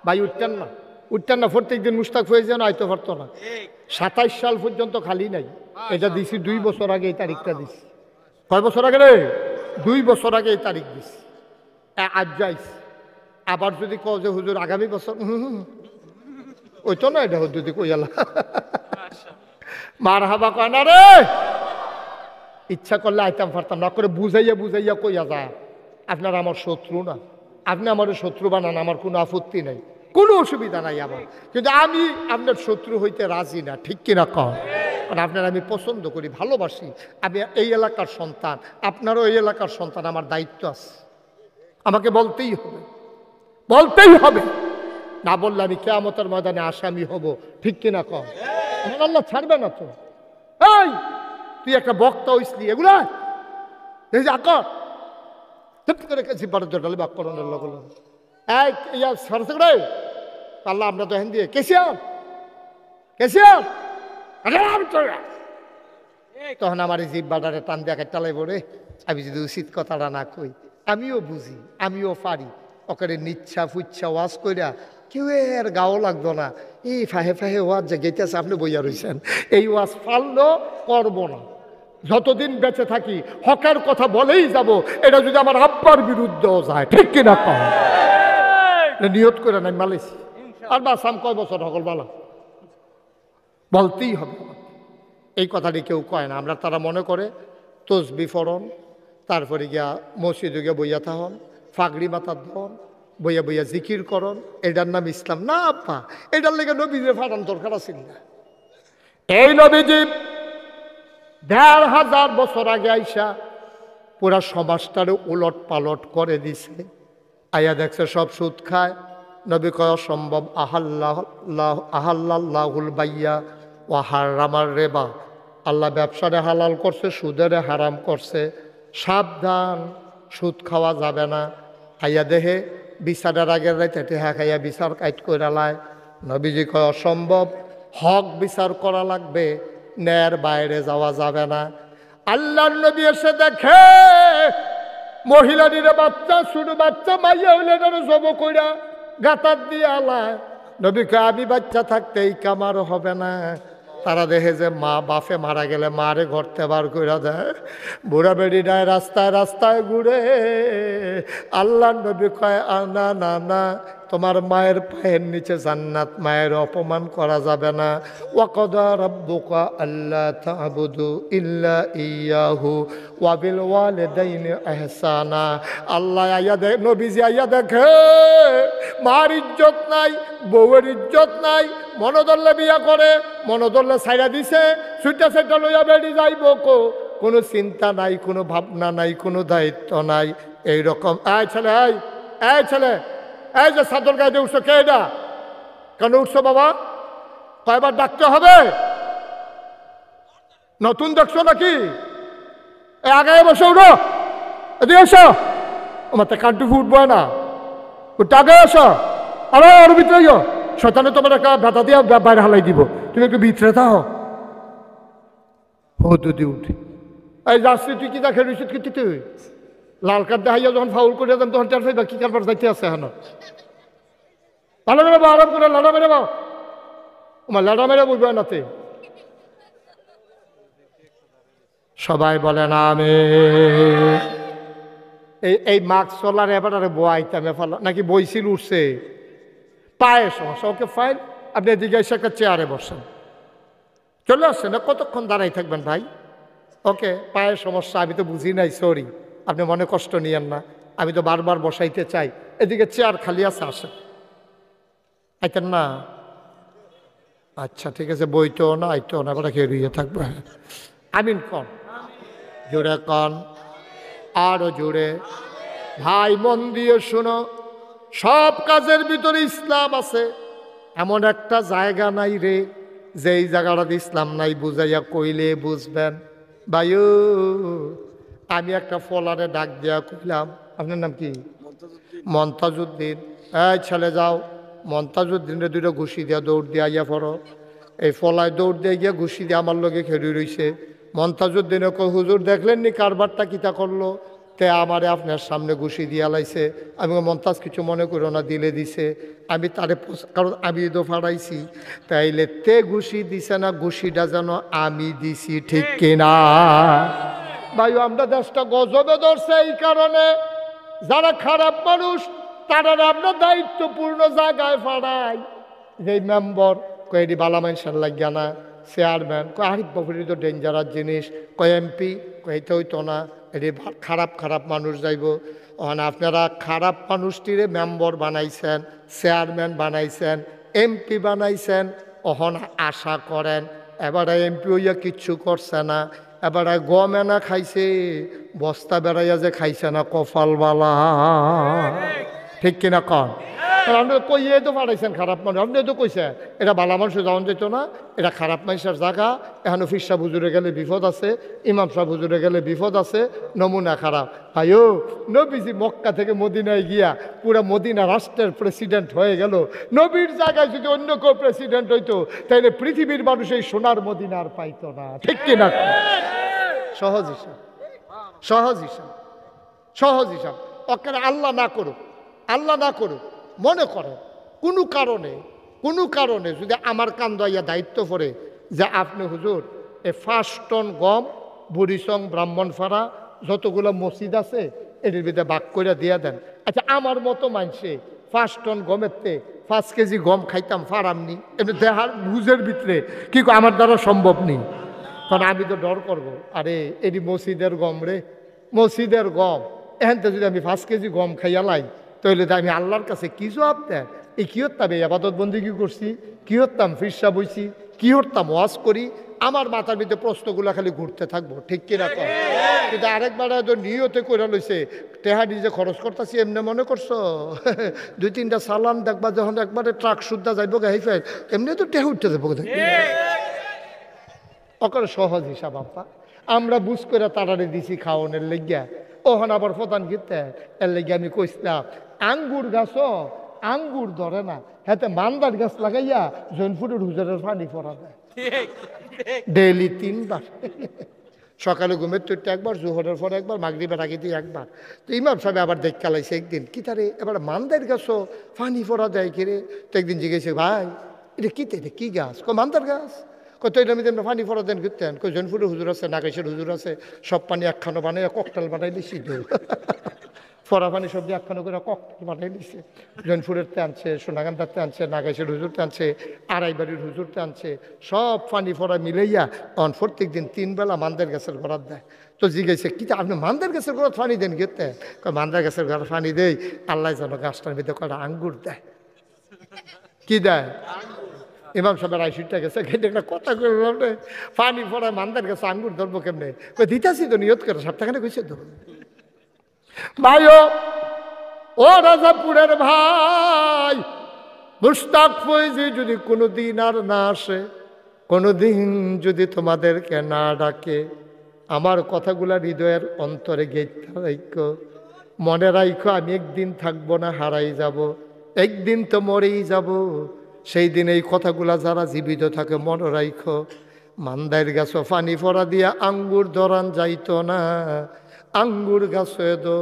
ভাই, উঠতেন না উঠতেন না। প্রত্যেক দিন মুস্তাক হয়ে যেন আইতে পারতো না। 27 সাল পর্যন্ত খালি নাই। এটা দিছি 2 বছর আগে, এই তারিখটা দিছি। কয় বছর আগে রে? 2 বছর আগে এই তারিখ দিছি। আজ যাইস আবার যদি কও যে হুজুর আগামী বছর ওই তো না, এটা যদি কইয়ালা মার হাবা কয় না রে। ইচ্ছা করলে আইতাম পারতাম না, করে বুঝাইয়া বুঝাইয়া কইয়া যায় আপনার আমার শত্রু না, আপনি আমার শত্রু বানান, আমার কোনো আপত্তি নাই, কোনো অসুবিধা নাই আমার। কিন্তু আমি আপনার শত্রু হইতে রাজি না, ঠিক কিনা কম? কারণ আপনার আমি পছন্দ করি, ভালোবাসি। আমি এই এলাকার সন্তান, আপনারও এই এলাকার সন্তান, আমার দায়িত্ব আছে, আমাকে বলতেই হবে, বলতেই হবে। না বললে আমি কিয়ামতের ময়দানে আসামি হব, ঠিক কিনা কম? আমার আল্লাহ ছাড়বে না তো। এই তুই একটা বক্তা হইসলি, এগুলা এই যে আকর করে জিব্বার ডালে বাক করণের লগ আল্লাহ আমরা তো হেন দিয়ে কেসিয়ার কেসিয়ার তখন আমার এই জিব্বাটারে টান দিয়ে টালাই পড়ে। আমি যদি উচিত কথাটা না কই, আমিও বুঝি, আমিও পারি, ওকে নিচ্ছা ফুচ্ছা ওয়াজ কইরা কেউ এর গাও লাগতো না। এই ফাহে ফাহে ওয়াজ যে গেতেছে, আপনি বইয়া রইছেন, এই ওয়াজ পারলো করবো না। যতদিন বেঁচে থাকি হকের কথা বলেই যাব, এটা যদি আমার আব্বার বিরুদ্ধেও যায়, ঠিক কিনা কম? নিয়ত করে নাই মালেছি আর বাসাম কয় বছর সকল বালা বলতেই হবে। এই কথাটি কেউ কয় না। আমরা তারা মনে করে তসবি ফরন, তারপরে গিয়া মসজিদে গিয়া বইয়া থাহন, ফাগড়ি মাথার ধন, বইয়া বইয়া জিকির করন, এটার নাম ইসলাম না আপা। এটার লেগে নবীজির ফাটান দরকার আছে না। এই নবীজি ১৫০০ বছর আগে আইসা পুরা সমাজটারে উলট পালট করে দিছে। আয়া দেখছে সব সুদ খায়। নবী কয় অসম্ভব, আহাল্লাহুল বাইয়া ও হারামার রেবা, আল্লাহ ব্যবসারে হালাল করছে, সুদেরে হারাম করছে, সাবধান, সুদ খাওয়া যাবে না। আইয়া দেহে বিচারের আগের রাইতে টেহা খাইয়া বিচার কাইট করে লায়। নবীজি কয় অসম্ভব, হক বিচার করা লাগবে, ন্যায়ের বাইরে যাওয়া যাবে না। আল্লাহর নবী এসে দেখে মহিলাটির বাচ্চা, ছোট বাচ্চা মাইয়া হইলে জব কইরা গাতার দিয়ে আলায়। নবী কয় আমি বাচ্চা থাকতে এই কামার হবে না। তারা দেখে যে মা বাপে মারা গেলে মারে ঘরতে বার কইরা দেয়, বুড়া বেড়িটায় রাস্তায় রাস্তায় ঘুরে। আল্লাহর নবী কয় না না না, তোমার মায়ের পায়ের নিচে জান্নাত, মায়ের অপমান করা যাবে না। ওয়াকাদা রাব্বুকা আল্লা তা'বুদু ইল্লা ইয়াহু ওয়া বিল ওয়ালিদাইনি ইহসানা। আল্লাহ আইয়া দেখ, নবীজি আইয়া দেখে মার ইজ্জত নাই, বউয়ের ইজ্জত নাই, মনদল্লে বিয়া করে, মনদল্লে ছাইরা দিছে, ছুটা সেটা লইয়া বেড়ি যাইব, কোনো চিন্তা নাই, কোনো ভাবনা নাই, কোনো দায়িত্ব নাই। এইরকম এই ছেলে, এই ছেলে, এই যে সাদর গায়ে উঠছো, কে এটা? কেন উঠছো বাবা? কয়বার ডাকতে হবে? নতুন দেখছো নাকি? আগে বসে উঠো, এদিকে এসো, আমার তো কান্টু ফুটবো না, ওটা আগে এসো। আরে ওর ভিতরে গো, শয়তানে তোমার একটা ব্যথা দিয়ে বাইরে হালাই দিব, তুমি একটু ভিতরে থাও। ও যদি উঠে এই যাচ্ছি তুই কি দেখে রইছিস কি তুই লাল কার্ড দেখাইয়া যখন ফাউল করে দেন তখন টের পাইবা কি কারবার যাইতে আছে এখন ভালো করে বাও আরাম করে লাড়া মেরে বাও আমার লাড়া মেরে বুঝবে নাতে সবাই বলে না আমি এই মাস্ক চলার এবারে বইতাম ফেলা নাকি বইছিল উঠছে পায়ের সমস্যা ওকে ফাইন আপনি এদিকে এসে একটা চেয়ারে বসেন চলে আসছেন না কতক্ষণ দাঁড়াই থাকবেন ভাই ওকে পায়ের সমস্যা আমি তো বুঝি নাই সরি আপনি মনে কষ্ট নিয়েন না আমি তো বারবার বসাইতে চাই এদিকে চেয়ার খালি আছে আসেন আইতেন না আচ্ছা ঠিক আছে বইতো না আইতো না এবার খেয়ে রুইয়ে থাকবে আমিন কন জোরে কন আরো জোরে ভাই মন দিয়ে শোনো সব কাজের ভিতরে ইসলাম আছে এমন একটা জায়গা নাই রে যেই জায়গাটাতে ইসলাম নাই বুঝাইয়া কইলে বুঝবেন ভাইও আমি একটা ফলারে ডাক দিয়া কইলাম আপনার নাম কি মন্তাজউদ্দিন এই ছেলে যাও মন্তাজউদ্দিনের দুটো ঘুষি দিয়া দৌড় দিয়া ইয়া পড়ো এই ফলায় দৌড় দিয়ে গিয়া ঘুষি দিয়ে আমার লগে খেলি রইছে মন্তাজউদ্দিনে কই হুজুর দেখলেন নি কারবারটা কিতা করলো তে আমারে আপনার সামনে ঘুষি দিয়া লাইছে আমি মন্তাজ কিছু মনে করো না দিলে দিছে আমি তারে কারণ আমি তো ফাড়াইছি তাইলে তে ঘুষি দিছে না ঘুষিটা যেন আমি দিছি ঠিক কিনা ভাই আমরা দেশটা গজবে ধরছে এই কারণে যারা খারাপ মানুষ তারা আমরা দায়িত্বপূর্ণ জায়গায় ফাড়াই যে মেম্বর কয়েদি বালা মানুষের লাগিয়া না চেয়ারম্যান কয় আরিফ বাবুরি তো ডেঞ্জারাস জিনিস কয় এমপি কইতে হইতো না এটি খারাপ খারাপ মানুষ যাইব ওখানে আপনারা খারাপ মানুষটিরে মেম্বর বানাইছেন চেয়ারম্যান বানাইছেন এমপি বানাইছেন ওখান আশা করেন এবারে এমপি হইয়া কিচ্ছু করছে না এবারে গমেনা খাইছে বস্তা বেড়াইয়া যে খাইছে না কপালবালা ঠিক কিনা কন আপনি কইয়ে তো পাঠাইছেন খারাপ মানুষ আপনি তো কইছেন এটা বালা মানুষের যাওয়ান যেত না এটা খারাপ মানুষের জায়গা এখানে ফির সাহেব হুজুরে গেলে বিপদ আছে ইমাম সাহেব হুজুরে গেলে বিপদ আছে নমুনা খারাপ ভাইও নবীজি মক্কা থেকে মদিনায় গিয়া পুরা মদিনা রাষ্ট্রের প্রেসিডেন্ট হয়ে গেল নবীর জায়গায় যদি অন্য কেউ প্রেসিডেন্ট হইতো তাহলে পৃথিবীর মানুষ এই সোনার মদিনার পাইতো না ঠিক কিনা সহজ হিসাব সহজ হিসাব সহজ হিসাব ওকে আল্লাহ না করুক আল্লাহ না করুক মনে করেন কোনো কারণে যদি আমার কান্দাইয়া দায়িত্ব পড়ে যে আপনি হুজুর এ 5 টন গম বুড়িসং ব্রাহ্মণপাড়া যতগুলো মসজিদ আছে এটির ভিতরে ভাগ করে দিয়ে দেন আচ্ছা আমার মতো মানুষে 5 টন গমের তে 5 কেজি গম খাইতাম ফারামনি এমনি দেহার বুঝের ভিতরে কি আমার দ্বারা সম্ভব নেই কারণ আমি তো ডর করবো আরে এটি মসজিদের গম রে মসজিদের গম এখানতে যদি আমি 5 কেজি গম খাইয়া লাই তাহলে আমি আল্লাহর কাছে কি জবাব দেন এই কি হতাম এই আবাদত বন্দি কি করছি কি হতাম ফিরসা বইছি কি হতাম ওয়াজ করি আমার মাথার ভিতরে প্রশ্নগুলো খালি ঘুরতে থাকবো ঠিক কিনা কর কিন্তু আরেকবার তো নিয়তে করে লইছে টেহা নিজে খরচ করতেছি এমনি মনে করছো 2-3টা সালান দেখবা যখন একবারে ট্রাক সুদ্ধা যাইব গাই ফেল এমনি তো টেহা উঠতে যাবো ওকে সহজ হিসাব আপা আমরা বুঝ করে তাড়ারে দিছি খাওয়ানোর লেগিয়া ওখানে আবার প্রধান গীতে এর লেগে আমি কইসলাম আঙ্গুর গাছও আঙ্গুর ধরে না হাতে মান্দার গাছ লাগাইয়া জৈনপুরের হুজুরের পানি পড়া দেয় ডেইলি 3 বার সকালে ঘুমের তো একবার জোহরের পরে একবার মাগরিবের আগে দিয়ে একবার তো ইমাম সাহেব আবার দেখ কালাইছে একদিন কি তারে এবার মান্দার গাছও পানি পড়া দেয় কিরে তো একদিন জিজ্ঞেসে ভাই এটা কি এটা কি গাছ মান্দার গাছ কত এটা আমি তেমন পানি পড়া দেন ঘুরতেন কই জৈনপুরের হুজুর আছে নাগেশের হুজুর আছে সব পানি একখানো বানাই ককটেল বানাই দিছি ফরা পানি সবজি একখানো করে ককটেল বানাই দিছে জৈনপুরের আনছে সোনাগান্ধাতে আনছে নাগেশের হুজুরতে আনছে আড়াইবাড়ির হুজুরতে আনছে সব পানি ফরা মিলাইয়া তখন প্রত্যেক দিন 3 বেলা মান্দের গাছের গোড়াত দেয় তো জিজ্ঞাসা কি আপনি মান্দের গাছের গোড়াত পানি দেন গেতে মান্দার গাছের গোড়া পানি দেয় আল্লাহ যেন গাছটার ভিতরে কটা আঙ্গুর দেয় কি দেয় ইমাম সাহেবের 80টা গেছে খেটে একটা কথা করলাম রে পানি পড়ায় মান্দার গেছে আঙ্গুর ধরবো কেমনে দিতাছি তো নিয়ত করে সপ্তাহখানে কইছে তো ভাইও ও রাজাপুরের ভাই মুশতাক ফৈজি যদি কোনোদিন আর না আসে কোনোদিন যদি তোমাদেরকে না ডাকে আমার কথাগুলা হৃদয়ের অন্তরে গেঁথে রাখো মনে রাখো আমি একদিন থাকবো না হারাই যাব একদিন তো মরেই যাব সেই দিন এই কথাগুলা যারা জীবিত থাকে মনে রাখো মান্দাইর গাছও পানি ফোড়া দিয়া আঙ্গুর ধরান যাইতো না, আঙ্গুর গাছে তো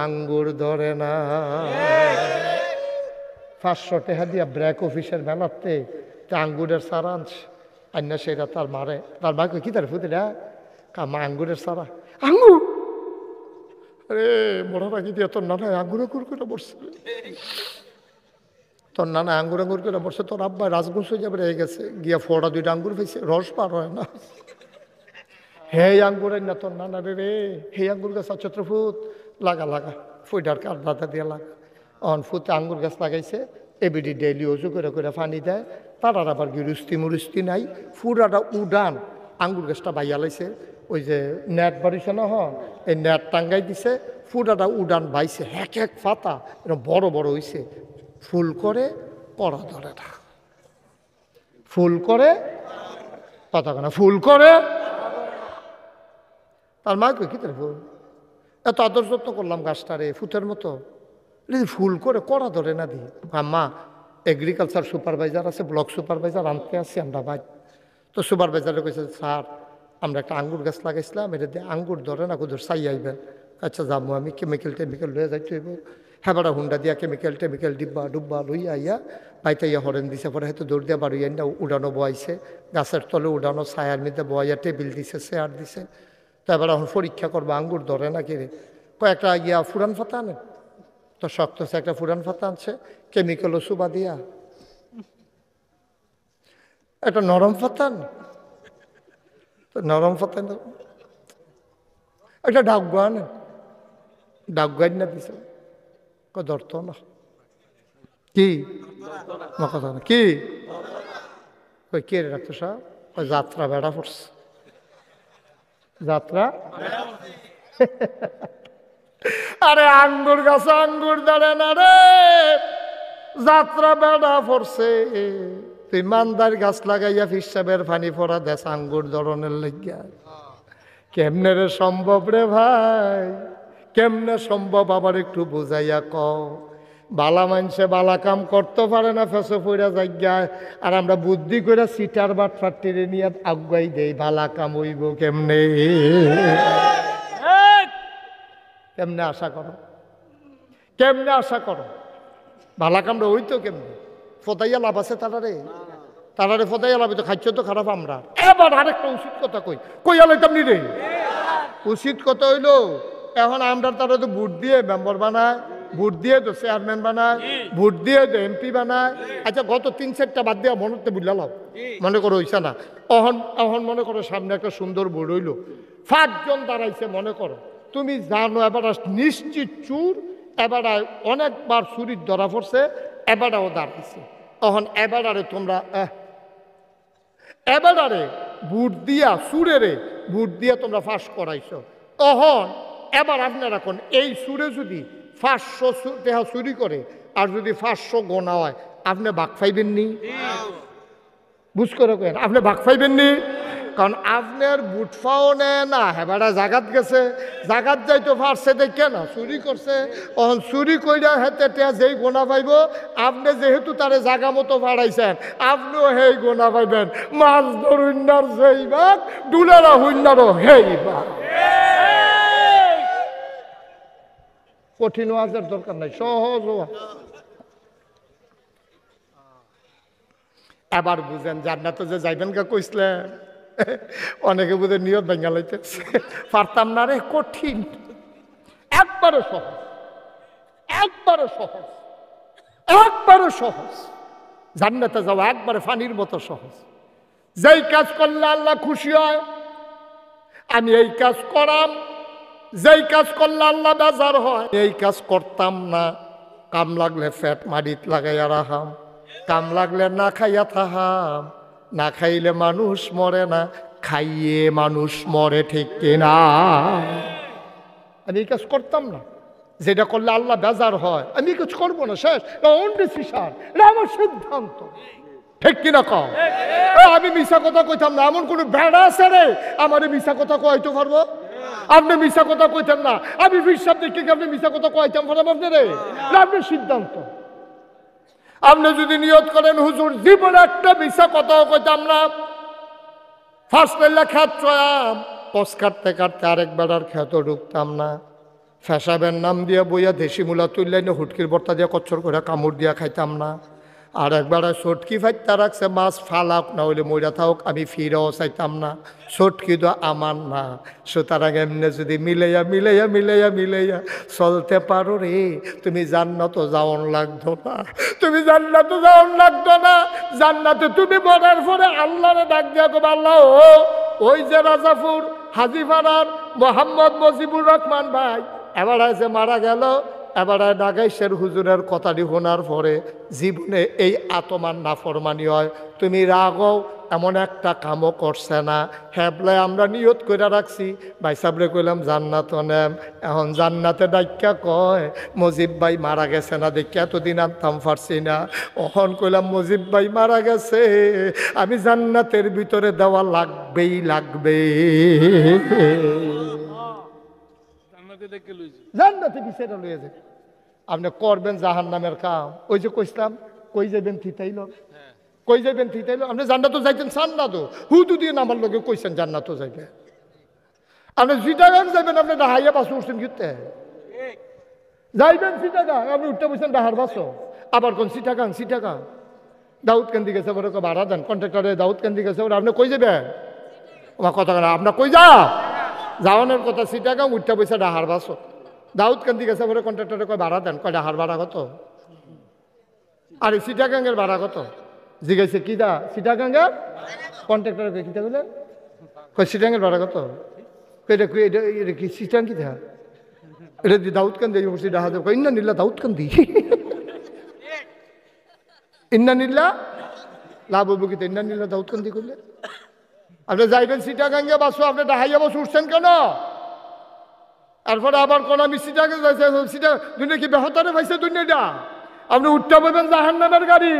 আঙ্গুর ধরে না। 500 টাকা দিয়া ব্র্যাক অফিসের মেলাতে আঙ্গুরের সারা আনছে, আন্না সেটা তার মারে, তার মা কি তার ফুতিরা মা আঙ্গুরের সারা আঙ্গুর। আরে বড় পাখি দিয়ে তোর নানা আঙ্গুর আঙ্গুর করে বসছে, তোর নানা আঙ্গুর আঙ্গুর করে বসছে, তোর আব্বা রাজগোস হয়ে যাবে রয়ে গেছে, গিয়া ফোড়া 2টা আঙ্গুর পেয়েছে, রস পার হয় না। হে আঙ্গুরের না তোর নানা রে, হে আঙ্গুর গাছ চত্র ফুট লাগা লাগা ফুইটার কাঠ বাধা দিয়ে লাগা। অন ফুতে আঙ্গুর গাছ লাগাইছে, এবিডি ডেইলি উজু করে করে পানি দেয়, তার আবার গিরুস্তি মুরুস্তি নাই, ফুরাটা উডান আঙ্গুর গাছটা বাইয়া লাইছে, ওই যে নেট বাড়িছে না, এই নেট টাঙ্গাই দিছে, ফুটাটা উডান বাইছে, এক এক পাতা এরকম বড় বড় হইছে, ফুল করে পড়া ধরে না, ফুল করে কথা কেনা ফুল করে। তার মা কই কি তার ফুল এত আদর যত্ন করলাম গাছটারে ফুটের মতো, ফুল করে কড়া ধরে না দি। মা এগ্রিকালচার সুপারভাইজার আছে, ব্লক সুপারভাইজার আনতে আসছি আমরা ভাই, তো সুপারভাইজারে কইছে স্যার আমরা একটা আঙ্গুর গাছ লাগাইছিলাম, এটা দিয়ে আঙ্গুর ধরে না, কোথাও চাই আইবেন। আচ্ছা যাবো আমি, কেমিক্যাল টেমিক্যাল লয়ে যাইতে হইব। হ্যাঁ বাড়া হুন্ডা দিয়া কেমিক্যাল টেমিক্যাল ডিব্বা ডুব্বা লইয়া আইয়া বাইতে ইয়া হরেন দিছে, পরে হয়তো দৌড় দিয়া বাড়ি আইনা উড়ানো বয়াইছে, গাছের তলে উড়ানো ছায়ার মধ্যে বয়াইয়া টেবিল দিছে, চেয়ার দিছে। তো এবার এখন পরীক্ষা করবো আঙ্গুর ধরে না কিরে, কয়েকটা ইয়া ফুরান ফাতা আনেন, তো শক্ত আছে একটা ফুরান ফাতা আনছে, কেমিক্যালও সুবা দিয়া, একটা নরম ফাতা আন, নরম ফাতা একটা ডাকগো আনেন, ডাকগো না দিছে, ধরত না কি কথা না কি কই কে রাখতো সাহেব, ওই যাত্রা বেড়া পড়ছে, যাত্রা। আরে আঙ্গুর গাছ আঙ্গুর ধরে না রে, যাত্রা বেড়া পড়ছে। তুই মান্দার গাছ লাগাইয়া ফিসাবের পানি পড়া দেশ আঙ্গুর ধরনের লাগিয়া, কেমনে রে সম্ভব রে ভাই, কেমনে সম্ভব আবার একটু বুঝাইয়া ক। বালা মানুষে বালা কাম করতে পারে না, ফেসে পড়া জায়গায়, আর আমরা বুদ্ধি করে সিটার বাট ফাটিরে নিয়ে আগুয়াই দেই, বালা কাম হইব কেমনে, কেমনে আশা করো, কেমনে আশা করো বালা কামরা হইতো কেমনে, ফতাইয়া লাভ আছে তারারে, তারারে ফতাইয়া লাভ তো খাচ্ছ তো খারাপ আমরা। এবার আরেকটা উচিত কথা কই, কই আলাইতাম নি রে, উচিত কথা হইলো এখন আমরা তারা তো ভোট দিয়ে মেম্বার বানায়, ভোট দিয়ে তো চেয়ারম্যান বানায়, ভোট দিয়ে তো এমপি বানায়। আচ্ছা গত 3-4টা বাদ দিয়ে মনে বুঝলাম, মনে করো হইছে না, এখন মনে করো সামনে একটা সুন্দর ভোট হইল, 5 জন দাঁড়াইছে, মনে করো তুমি জানো এবার নিশ্চিত চুর, এবার অনেকবার চুরির ধরা পড়ছে, এবারও দাঁড়াইছে, তখন এবারে তোমরা এবারে ভোট দিয়া সুরেরে ভোট দিয়া তোমরা ফাঁস করাইছো, তখন এবার আপনারা কোন এই সুরে যদি 500 টাকা চুরি করে আর যদি 500 গোনা হয়, আপনি ভাগ পাইবেন নি? বুঝ করে কেন আপনি ভাগ পাইবেন নি? কারণ আপনার বুট পাও নেয় না, হেবাটা জাগাত গেছে, জাগাত যাইতো পারছে দেখে না চুরি করছে, অহন চুরি কইরা হেতে যেই গোনা পাইব, আপনি যেহেতু তারে জাগা মতো ভাড়াইছেন, আপনিও হেই গোনা পাইবেন। মাছ ধরুন্নার যেই বাঘ, ডুলারা হুন্নারও হেই বাঘ। কঠিন ওয়াজের দরকার নাই, সহজ ওয়াজ। এবার বুঝেন জান্নাতে যে যাইবেন কা কইছিলেন, অনেকে বুঝে নিয়ত ভেঙে লাইতেছে, পারতাম না রে, কঠিন, একবারে সহজ, একবারে সহজ, একবারে সহজ। জান্নাতে যাওয়া একবারে পানির মতো সহজ। যেই কাজ করলে আল্লাহ খুশি হয়, আমি এই কাজ করাম, যেই কাজ করলে আল্লাহ বেজার হয় এই কাজ করতাম না। কাম লাগলে ফ্যাট মারিত লাগাইয়া রাখাম, কাম লাগলে না খাইয়া থাহাম, না খাইলে মানুষ মরে না, খাইয়ে মানুষ মরে, ঠিক কিনা? আমি এই কাজ করতাম না, যেটা করলে আল্লাহ বেজার হয় আমি কাজ করবো না, শেষ, ডিসিশন, এটা আমার সিদ্ধান্ত, ঠিক কিনা কও? আমি মিশা কথা কইতাম না, এমন কোনো বেড়া আছে রে আমার মিশা কথা কইতে পারবো? আপনি মিশা কথা কইতেন না, আমি বিশ্বাস দেখি আপনি মিশা কথা কইতাম পারলাম আপনি রে? আপনার সিদ্ধান্ত। আপনি যদি নিয়ত করেন হুজুর জীবনে একটা মিশা কথাও কইতাম না, ফার্স্ট লাইলা খ্যাত চয়াম কস কাটতে কাটতে আরেক বেড়ার খ্যাত ঢুকতাম না। ফেসাবের নাম দিয়া বইয়া দেশি মূলা তুললে না হুটকির বর্তা দিয়া কচ্ছর করে কামড় দিয়া খাইতাম না। আর একবার সটকি ফাইতা রাখছে মাছ ফালাক না হইলে মইরা থাক আমি ফিরেও চাইতাম না। সটকি তো আমার না, সুতরাং এমনি যদি মিলাইয়া মিলাইয়া মিলাইয়া মিলাইয়া চলতে পারো রে, তুমি জান্নাত যাওন লাগতো না, তুমি জান্নাত যাওন লাগতো না। জান্নাতে তুমি মরার পরে আল্লাহরে ডাক দিয়া গো আল্লাহ ও ওই যে রাজাপুর হাজিপাড়ার মোহাম্মদ মজিবুর রহমান ভাই এবার যে মারা গেল, এবারে নাগাইশের হুজুরের কথাটি শোনার পরে জীবনে এই আতমার নাফরমানি হয়, তুমি রাগও এমন একটা কামও করছে না। হ্যাবলাই আমরা নিয়ত করে রাখছি, ভাই সাবরে কইলাম জান্নাত নেম। এখন জান্নাতে ডাক্কা কয় মজিব ভাই মারা গেছে না দেখি এতদিন আনতাম পারছি না। এখন কইলাম মজিব ভাই মারা গেছে, আমি জান্নাতের ভিতরে দেওয়া লাগবেই লাগবে। জান্নাতে বিষয়টা লইয়া যায়, আপনি করবেন জাহান নামের কাম। ওই যে কইসলাম কই যাবেন থিতাইল, কই যাবেন থিতাইল। আপনি জান্নাতও যাইতেন চান না তো, হুদু দিয়ে নামার লগে কইছেন জান্নাতও যাইবে। আপনি চিটাগাং যাইবেন, আপনি ডাহাইয়া বাসে উঠছেন কিতে যাইবেন চিটাগাং, আপনি উঠতে বসছেন ডাহার বাসও। আবার কোন চিটাগাং চিটাগাং দাউদ কেন্দি গেছে বলে ভাড়া দেন কন্ট্রাক্টরে, দাউদ কেন্দি গেছে বলে আপনি কই যাবেন, আমার কথা কেন আপনার কই যা যাওয়ানোর কথা চিটাগাং উঠতে বসে ডাহার বাসও। দাউদ কান্দি গেছে বলে কন্ট্রাক্টরে কয় ভাড়া দেন, কয় ডাহার ভাড়া কত, আরে চিটাগাঙ্গের ভাড়া কত জিজ্ঞাসা কি দা চিটাগাঙ্গের কন্ট্রাক্টরে কিতা বললেন, কয় চিটাগাঙ্গের ভাড়া কত, এটা এটা কি চিটাং কি দেখা এটা দাউদ কান্দি বসে ডাহা দেব, ইন্না নিল্লা দাউদ কান্দি ইন্না নিল্লা লাভ হইব কি ইন্না নিল্লা দাউদ কান্দি করলে। আপনি যাইবেন চিটাগাঙ্গে বাসো, আপনি ডাহাইয়া বসে উঠছেন কেন? এরপরে আবার কোন আমি চিটাগাং যাইছে, চিটা দুনিয়া কি বেহতারে পাইছে দুনিয়াটা। আপনি উঠতে পারবেন জাহান নামের গাড়ি,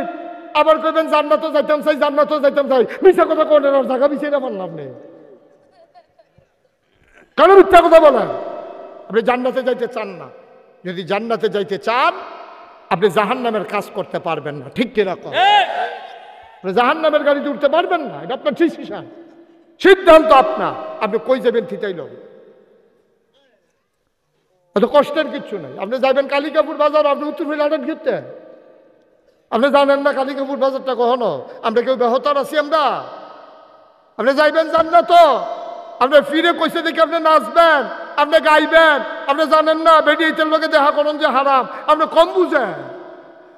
আবার কইবেন জান্নাতও যাইতাম চাই, জান্নাতও যাইতাম চাই। মিথ্যা কথা কোন জায়গা মিশিয়ে পারলাম আপনি কেন মিথ্যা কথা বলেন? আপনি জান্নাতে যাইতে চান না, যদি জান্নাতে যাইতে চান আপনি জাহান নামের কাজ করতে পারবেন না, ঠিক কিনা কন? জাহান নামের গাড়িতে উঠতে পারবেন না, এটা আপনার ডিসিশন, সিদ্ধান্ত আপনার। আপনি কই যাবেন থিতাইল, এত কষ্টের কিচ্ছু নাই। আপনি যাবেন কালিকাপুর বাজার, আপনি উত্তর ফিলাটেন ঘুরতে, আপনি জানেন না কালিকাপুর বাজারটা কখনো? আমরা কেউ বেহতার আছি আমরা? আপনি যাইবেন জান্নাত, আপনি ফিরে কইছে দেখে আপনি নাচবেন, আপনি গাইবেন, আপনি জানেন না বেডিয়েতের লোকে দেখা করেন যে হারাম, আপনি কম বুঝেন।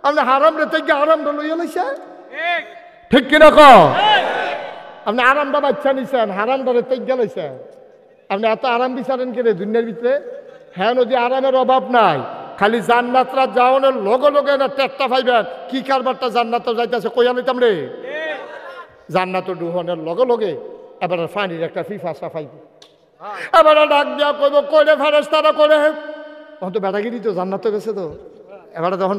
আপনি হারাম রে থেকে আরামটা লইয়া লাইছে, ঠিক কিনা ক? আপনি আরামটা বাচ্চা নিছেন, হারামটা রে থেকে গেলাইছেন। আপনি এত আরাম বিচারেন কে রে দুনিয়ার ভিতরে? হ্যাঁ নদী আরামের অভাব নাই, খালি জান্নাতরা যাওয়ানোর লগে লগে না টেট্টা পাইবেন কি কারবারটা জান্নাত যাইতেছে কইয়া নিতাম রে। জান্নাত ডুহনের লগে লগে এবার পানির একটা ফিফাসা পাইব, এবার ডাক দিয়া কইব কইলে ফেরেশতারা করে তখন তো বেটাগিরি তো জান্নাত গেছে তো, এবার তখন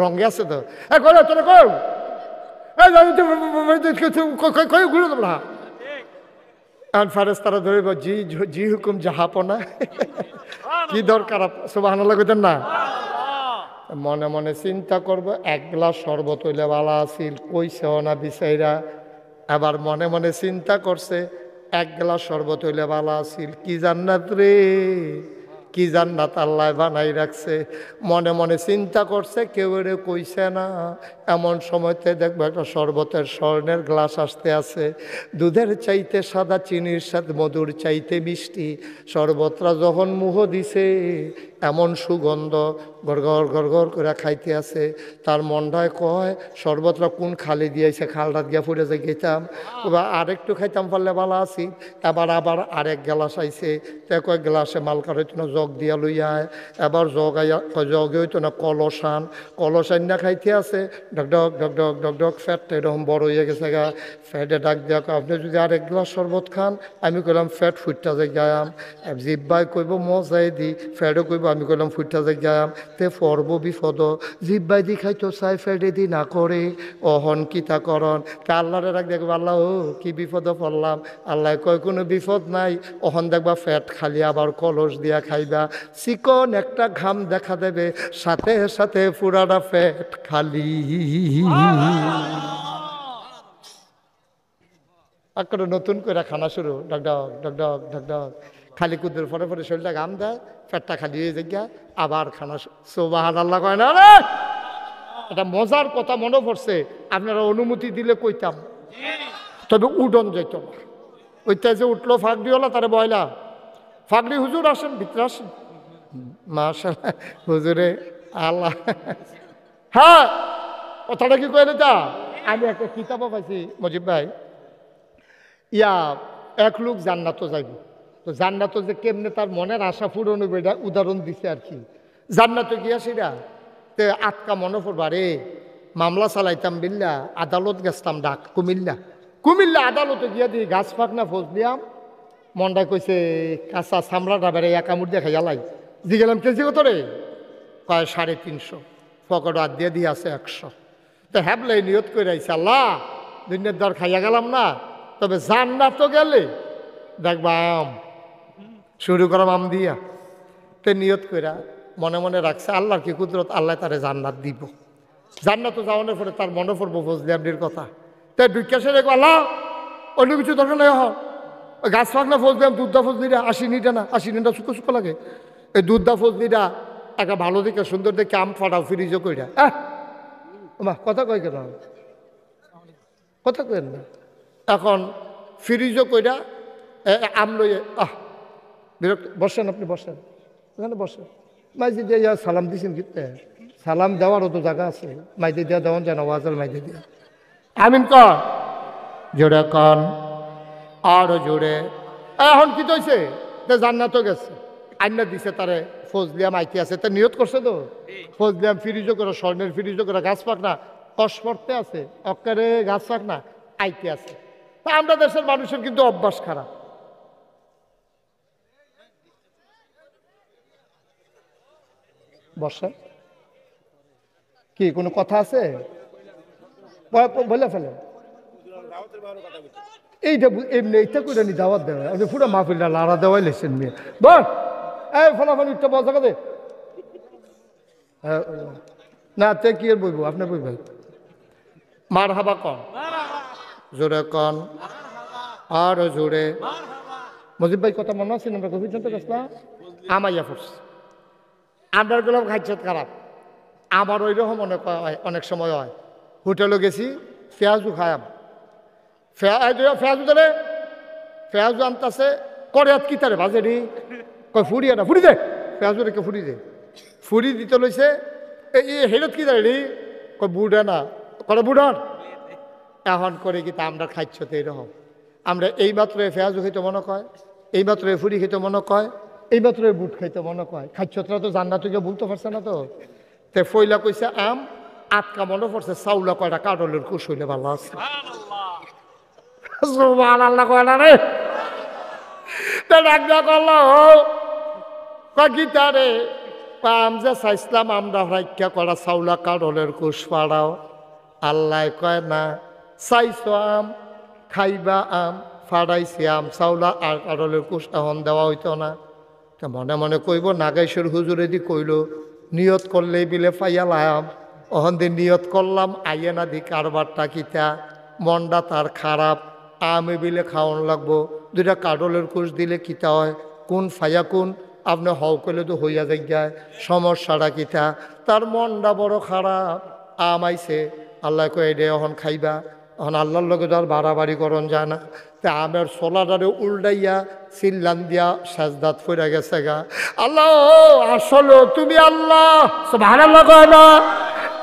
রঙে আছে তো করে তোরা কই ঘুরে দেবো না। এখন ফেরেশতারা ধরিব জি জি হুকুম জাহাপনা, কি দরকার সুবহানাল্লাহ কইতেন না? মনে মনে চিন্তা করব এক গ্লাস শরবত হইলে ভালো আছিল, কইছেও না বিচাইরা। আবার মনে মনে চিন্তা করছে এক গ্লাস শরবত হইলে ভালো আছিল, কি জান্নাত রে, কি জান্নাত আল্লাহ বানাই রাখছে। মনে মনে চিন্তা করছে, কেউ রে কইছে না। এমন সময়তে দেখবো একটা শরবতের স্বর্ণের গ্লাস আসতে আছে, দুধের চাইতে সাদা, চিনির সাথে মধুর চাইতে মিষ্টি। শরবতরা যখন মুহ দিছে এমন সুগন্ধ, গড়গড় গড়গড় করে খাইতে আছে। তার মনটায় কয় শরবতরা কোন খালে দিয়েছে, খালটা গিয়া ফুটে যে গেতাম, আরেকটু খাইতাম পারলে ভালো আছি। এবার আবার আরেক গ্লাস আইছে, তে কয় গ্লাসে মালকার হইতো না, জগ দিয়া লইয়া আয়। এবার জগ আইয়া জগে হইতো না, কলসান কলসান না খাইতে আছে। ডক ডক ডক ডক ডক ডক ফ্যাটটা এরকম বড় হয়ে গেছে গা। ফ্যাটে ডাক দেওয়া, আপনি যদি আরেক গ্লাস শরবত খান, আমি কইলাম ফ্যাট ফুটটা যে গায়াম। জিব্বাই কইব মজাই দি, ফ্যাটও কইব, আমি কইলাম ফুটটা যে গায়াম। তে পর্ব বিপদ, জিব্বাই দি খাইতো চাই, ফ্যাটে দি না করে অহন কিতা করন। তা আল্লাহরে ডাক দেখবো, আল্লাহ ও কি বিপদ পড়লাম। আল্লাহ কয় কোনো বিপদ নাই, অহন দেখবা ফ্যাট খালি আবার কলস দিয়া খাইবা, চিকন একটা ঘাম দেখা দেবে, সাথে সাথে পুরাটা ফ্যাট খালি। একটা নতুন করে খানা শুরু, ডক ডক ডক ডক ডক ডক, খালি কুদের পরে পরে শরীরটা গাম দেয়, পেটটা খালি হয়ে যায়, আবার খানা সুবহানাল্লাহ কয় না রে। এটা মজার কথা মনে পড়ছে, আপনারা অনুমতি দিলে কইতাম, তবে উডন যেত না। ওইটা যে উঠলো ফাঁকড়িওয়ালা তারে বয়লা, ফাঁকড়ি হুজুর আসেন, ভিতরে আসেন। মাশাআল্লাহ হুজুরে আল্লাহ। হ্যাঁ কথাটা কি কইলে তা, আমি একটা কিতাবও পাইছি মজিব ভাই, ইয়া এক লোক জান্নাতও যাইব, তো জান্নাতও যে কেমনে তার মনের আশা পূরণ হইবে এটা উদাহরণ দিছে আর কি। জান্নাতে গিয়া সেটা তে আটকা মনে পড়বা রে, মামলা চালাইতাম বিল্লা, আদালত গেছতাম ডাক কুমিল্লা আদালতে গিয়া দিয়ে গাছ ফাঁক না ফোজ দিয়াম, মনটা কইছে কাঁচা চামড়াটা বেড়ে একামুর দেখা জ্বালাই, দিয়ে গেলাম কেজি কত রে, কয় 350, পকেট হাত দিয়ে দিয়ে আছে 100। তো হ্যাবলাই নিয়ত করে আইছে, আল্লাহ দুনিয়ার দর খাইয়া গেলাম না, তবে জান্নাত তো গেলে দেখবা আম শুরু করাম আম দিয়া। তো নিয়ত কইরা মনে মনে রাখছে আল্লাহর কি কুদরত, আল্লাহ তারে জান্নাত দিব। জান্নাত যাওয়ানোর পরে তার মনে পড়বো ফজলি আব্দির কথা। তাই বিজ্ঞাসে দেখবো আল্লাহ অন্য কিছু দরকার নাই, ওই গাছ ফাঁক না ফজলি আম, দুধদা ফজলিটা 80 না 80 শুকো শুকো লাগে, এই দুধদা ফজলিটা একটা ভালো দিকে সুন্দর দেখে আম ফাটাও ফ্রিজও কইরা। মা কথা কই কেন, কথা কেন না, এখন ফ্রিজও কইরা আম লইয়ে বিরক্ত। বসেন আপনি, বসেন এখানে বসেন। মাইজি দিয়ে সালাম দিছেন কিতে, সালাম দেওয়ারও তো জায়গা আছে, মাইদি দিয়া দেওয়ান যেন ওয়াজাল মাইদি দিয়া। আমিন কর জোরে কন আরো জোরে। এখন কি তৈছে, জান্নাতও গেছে, আইনা দিছে তারে ফজলিয়াম আইতে আছে, তা নিয়ত করছে তো ফজলিয়াম ফ্রিজও করে, স্বর্ণের ফ্রিজও করে, গাছ পাক না কষ পড়তে আছে, অক্কারে গাছ পাক না আইতে আছে। তা আমরা দেশের মানুষের কিন্তু অভ্যাস খারাপ। বসে কি কোনো কথা আছে বলে ফেলেন, এইটা এমনি এইটা করে নি দাওয়াত দেওয়া, আপনি পুরো মাহফিলটা লাড়া দেওয়াই লেছেন মেয়ে। বল এই ফলাফল ইটটা বল জায়গা দে না, তে কি আর বইব, আপনি বইবেন। মার হাবা কন জোরে কন আরো জোরে। মজিব ভাই কথা মনে আছে, আমরা গভীর জানতে গেছিলাম আমাইয়া ফুটছে, আন্ডার গোলাপ খাইছত খারাপ। আমার ওই রকম অনেক সময় হয়, হোটেলে গেছি পেঁয়াজু খায়াম, পেঁয়াজু দেবে, পেঁয়াজু আনতেছে করে হাত কি তারে বাজে রি, কয় ফুড়ি আনা, ফুড়ি দে, পেঁয়াজু রেখে ফুড়ি দে, ফুড়ি দিতে লইছে, এই হেরত কি তারে রি, কয় বুড়া না, করে বুড়ার। এখন করে কি তা আমরা খাইছত এইরকম, আমরা এই মাত্র পেঁয়াজু খাইতে মনে কয়, এই মাত্র ফুড়ি খেতে মনে কয়, এই মাত্র বুট খাইতে মনে কয়, খাইছতরা তো জান্নাত থেকে বলতে পারছে না তো। তে ফইলা কইছে আম, আটকা মনে পড়ছে চাউলা কয়টা কাটলের কুশ হইলে ভালো আছে। সুবহানাল্লাহ কয় না রে, ডাকডা করলো গীতারে আম যে চাইছিলাম আমরা হ্রাক্ষা করা চাউলা কাটলের কুশ পাড়াও, আল্লাহ কয় না চাইছ আম খাইবা আম, ফাড়াইছি আম চাউলা আর কাটলের কুশ এখন দেওয়া হইতো না। মনে মনে কইব নাগেশ্বর হুজুরে দি কইল নিয়ত করলেই বিলে পাইয়া লাম, অহন দিন নিয়ত করলাম আইয়ে না দি কারবারটা কিতা, মনটা তার খারাপ, আমি বিলে খাওয়ান লাগবো, দুইটা কাটলের কুশ দিলে কিতা হয়, কোন ফাইয়া কোন আপনি হও করলে তো হইয়া যায়, সমস্যাটা কিতা, তার মনটা বড় খারাপ। আমাইছে আল্লাহ কয়ে দে এখন খাইবা, এখন আল্লাহর লগে তো আর বাড়াবাড়ি করন যায় না। তা আমের সোলাটারে উল্টাইয়া চিল্লান দিয়া সাজদাত ফিরে গেছে গা, আল্লাহ আসলে তুমি আল্লাহ, সুবহানাল্লাহ কয় না,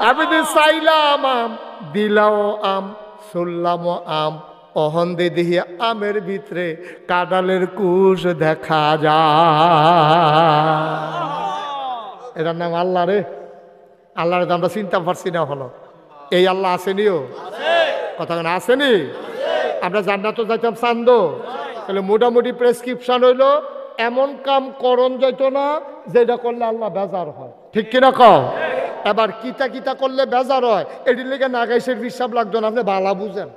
আমি তো চাইলাম আম দিলাও আম, শুনলামও আম, অহন দে দেখি আমের ভিতরে কাঁঠালের কুশ দেখা যায়। এটার নাম আল্লাহ রে, আল্লাহরে তো আমরা চিন্তা পারছি না হলো, এই আল্লাহ আসেনিও কথা আসেনি। আমরা জান্নাতও যাইতাম চান্দ, তাহলে মোটামুটি প্রেসক্রিপশন হইলো এমন কাম করণ যাইতো না যেটা করলে আল্লাহ বেজার হয়, ঠিক কিনা কও। এবার কিতা কিতা করলে বেজার হয় এটির লেগে নাগাইশের হিসাব লাগতো না, আপনি বালা বুঝেন।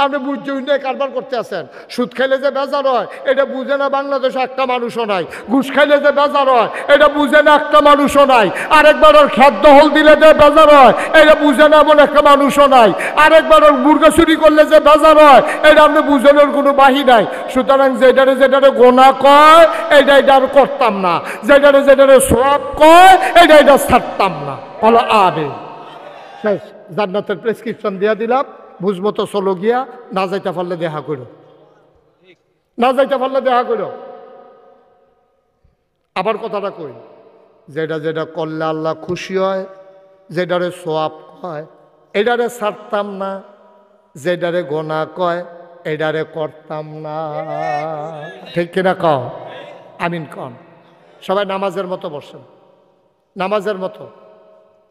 আপনি বুঝতে উঠে কারবার করতে আছেন। সুদ খাইলে যে বেজার হয় এটা বুঝে না বাংলাদেশে একটা মানুষও নাই। ঘুষ খাইলে যে বেজার হয় এটা বুঝে না একটা মানুষও নাই। আরেকবার ওর খাদ্য হল দিলে যে বেজার হয় এটা বুঝে না এমন একটা মানুষও নাই। আরেকবার ওর মুরগা চুরি করলে যে বেজার হয় এটা আপনি বুঝানোর কোনো বাহি নাই। সুতরাং যেটারে গোনা কয় এটা আর করতাম না, যেটারে সওয়াব কয় এটা ছাড়তাম না। বলো আবে জান্নাতের প্রেসক্রিপশন দিয়া দিলাম, বুঝমতো চলো গিয়া, না যাইতে পারলে দেখা করো, না যাইতে পারলে দেখা করো। আবার কথাটা কই, যেটা করলে আল্লাহ খুশি হয়, যেটারে সওয়াব কয় এটারে ছাড়তাম না, যেটারে গোনা কয় এটারে করতাম না। ঠিক কিনা কও? আমিন কন। সবাই নামাজের মতো বসেন, নামাজের মতো,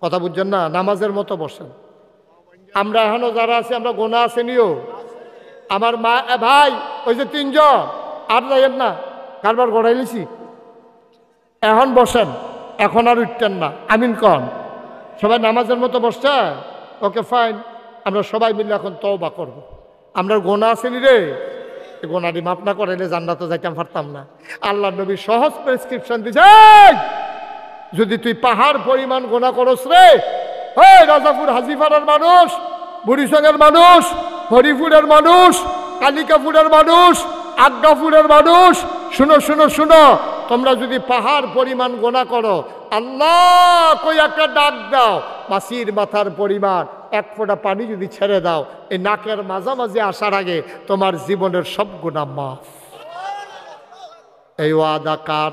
কথা বুঝছেন না? নামাজের মতো বসেন। আমরা এখনো যারা আছি আমরা গোনা আসেনিও। আমার মা ভাই ওই যে তিনজন আর যাইয়েন না, কারবার গড়াই লিছি। এখন বসেন, এখন আর উঠতেন না। আমিন কন। সবাই নামাজের মতো বসছে? Okay fine. আমরা সবাই মিলে এখন তওবা করব। আমরা গোনা আসেনি রে, গোনাটি মাফ না করাইলে জান্নাতে যাইতাম পারতাম না। আল্লাহ নবী সহজ প্রেসক্রিপশন দিছে, যদি তুই পাহাড় পরিমাণ গোনা করস রে, ওই রাজাপুর হাজিপাড়ার মানুষ, বুড়িসঙ্গের মানুষ, হরিপুরের মানুষ, কালিকাপুরের মানুষ, আজ্ঞাপুরের মানুষ, শুনো শুনো শুনো, তোমরা যদি পাহাড় পরিমাণ গোনা করো, আল্লাহ কই একটা ডাক দাও, মাসির মাথার পরিমাণ এক ফোঁটা পানি যদি ছেড়ে দাও, এই নাকের মাঝামাঝি আসার আগে তোমার জীবনের সব গুনাহ মাফ। এই ওয়াদা কার?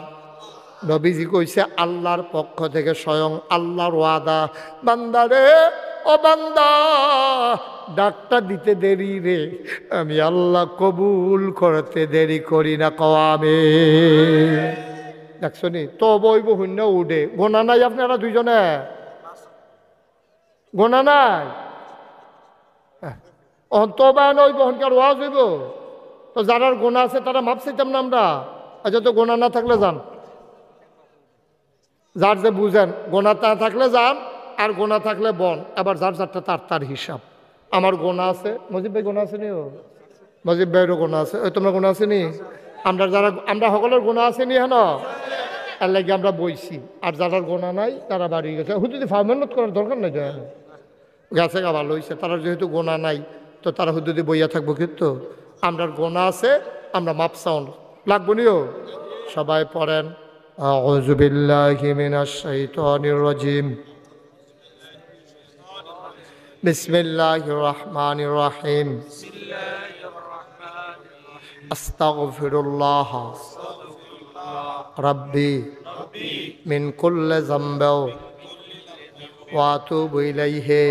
নবীজি কইছে আল্লাহর পক্ষ থেকে, স্বয়ং আল্লাহর ওয়াদা। বান্দারে, ও বান্দা, ডাকটা দিতে দেরি রে, আমি আল্লাহ কবুল করতে দেরি করি না। কওয়ামে দেখছো নি তো বইব শূন্য উঠে। গোনা নাই আপনারা দুইজনে? গোনা নাই? তো বান ওই বহনকার ওয়াজ হইব তো, যারা গোনা আছে তারা মাপ চাইতাম না আমরা। আচ্ছা, তো গোনা না থাকলে যান, যার যে বুঝেন গোনা তা থাকলে যান, আর গোনা থাকলে বন। আবার যার যারটা তার তার হিসাব। আমার গোনা আছে, মজিব ভাই গোনা আছে নি? ও মজিব ভাইয়েরও গোনা আছে। ওই তোমার গোনা আছে নি? আমরা যারা আমরা সকলের গোনা আছে নি হেন, এর লাগে আমরা বইছি। আর যারা গোনা নাই তারা বাড়ি গেছে। হুদুদি মেহনত করার দরকার নাই, গেছে গা ভালো হয়েছে। তারা যেহেতু গোনা নাই তো তারা হুদুদি বইয়া থাকবো, কিন্তু আমরার গোনা আছে, আমরা মাপ চাউন লাগবো নিও। সবাই পড়েন আউযু বিল্লাহি মিনাশ শাইতানির রাজিম, বিসমিল্লাহির রহমানির রহিম, আস্তাগফিরুল্লাহ রাব্বি মিন কুল্লি যামবিন ওয়া আতুবু ইলাইহি।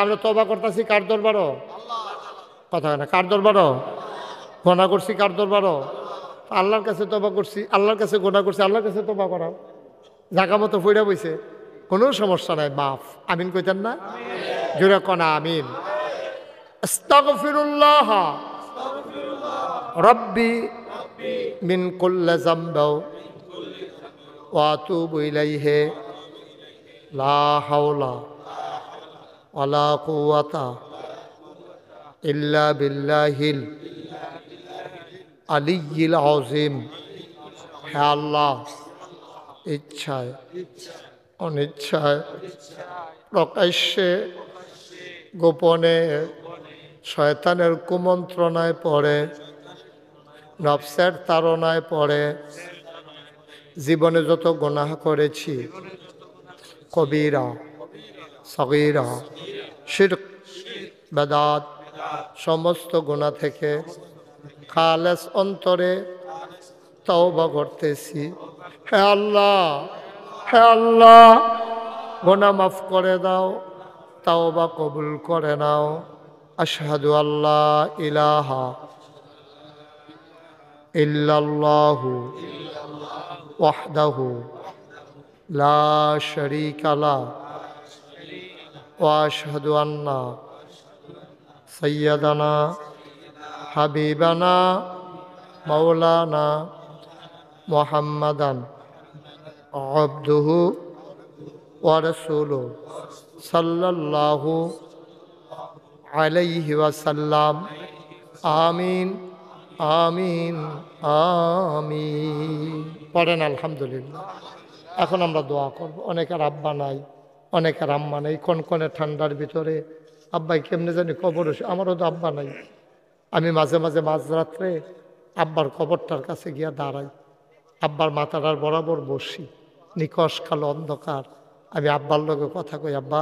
আমরা তওবা করতেছি কার দরবারও? কথা না, কার দরবারও? গোনা করছি কার দরবারও? আল্লাহর কাছে তওবা করছি, আল্লাহর কাছে গোনা করছি, আল্লাহর কাছে তওবা করা। জায়গা মতো পইড়া বইছে, কোনো সমস্যা নাই, মাফ। আমিন কইতেন না? জোরে কনা আমিন। আস্তাগফিরুল্লাহ রাব্বি মিন কুল্লি যামবিন ওয়া আতুবু ইলাইহি, লা হাওলা ওয়ালা কুওয়াতা ইল্লা বিল্লাহিল আলিয়্যিল আযীম। হে আল্লাহ, ইচ্ছায় অনিচ্ছায়, প্রকাশ্যে গোপনে, শয়তানের কুমন্ত্রণায় পড়ে, নফসের তাড়নায় পড়ে জীবনে যত গুনাহ করেছি, কবিরা সগীরা শিরক বেদাত, সমস্ত গুনাহ থেকে খালেস অন্তরে তওবা করতেছি। হে আল্লাহ, হে আল্লাহ, গুনাহ মাফ করে দাও, তওবা কবুল করে নাও। আশহাদু আল্লা ইলাহা ইল্লাল্লাহু ওয়াহদাহু লা শারীকা লাহু ওয়া আশহাদু আন্না সাইয়্যিদানা হাবিবানা মাওলানা মুহাম্মাদান আবদুহু ওয়া রাসূলুহু সাল্লাল্লাহু আলাইহি ওয়াসাল্লাম। আমিন আমিন আমিন। পড়েন আলহামদুলিল্লাহ। এখন আমরা দোয়া করব। অনেকের আব্বা নাই, অনেকের আম্মা নাই। কনকনে ঠান্ডার ভিতরে আব্বাই কেমনে জানি কবর, আমারও তো আব্বা নাই। আমি মাঝে মাঝে মাঝরাত্রে আব্বার কবরটার কাছে গিয়া দাঁড়াই, আব্বার মাথাটার বরাবর বসি, নিকশ কালো অন্ধকার। আমি আব্বার লগে কথা কই, আব্বা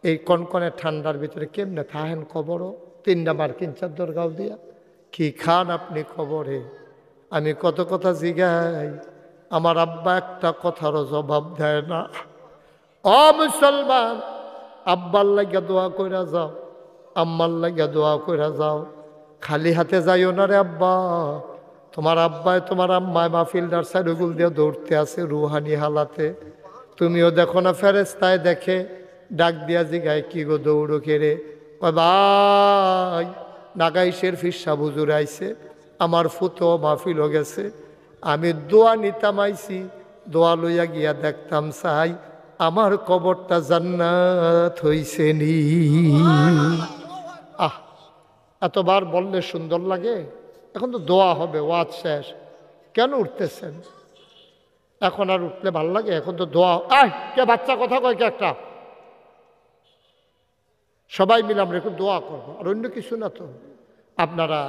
এই কনকনে ঠান্ডার ভিতরে কেমনে থাহেন কবরও, 3টা মার্কিন চাদর গাও দিয়া, কি খান আপনি কবরে? আমি কত কথা জিগাই, আমার আব্বা একটা কথারও জবাব দেয় না। ও মুসলমান, আব্বার লাগিয়া দোয়া কইরা যাও, আম্মার লাগিয়া দোয়া কইরা যাও, খালি হাতে যাইও না রে আব্বা। তোমার আব্বায় তোমার আম্মায় মাহফিলদার সাইডগুল দিয়ে দৌড়তে আছে রুহানি হালাতে। তুমিও দেখো না ফেরেস্তায় দেখে, ডাক দিয়া জিগায় কি গো দৌড়ো কেড়ে? ভাই নাগাইশের ফিসা বুজুর আইছে, আমার ফুতো মাহফিল হয়ে গেছে, আমি দোয়া নিতাম আইছি, দোয়া লইয়া গিয়া দেখতাম চাই আমার কবরটা জান্নাত হইছে নি। আহ, এতবার বললে সুন্দর লাগে। এখন তো দোয়া হবে, ওয়াজ শেষ, কেন উঠতেছেন? এখন আর উঠলে ভাল লাগে? এখন তো দোয়া। কে বাচ্চা কথা কয় কে একটা? সবাই মিলে আমরা একটু দোয়া করবো, আর অন্য কিছু না। তো আপনারা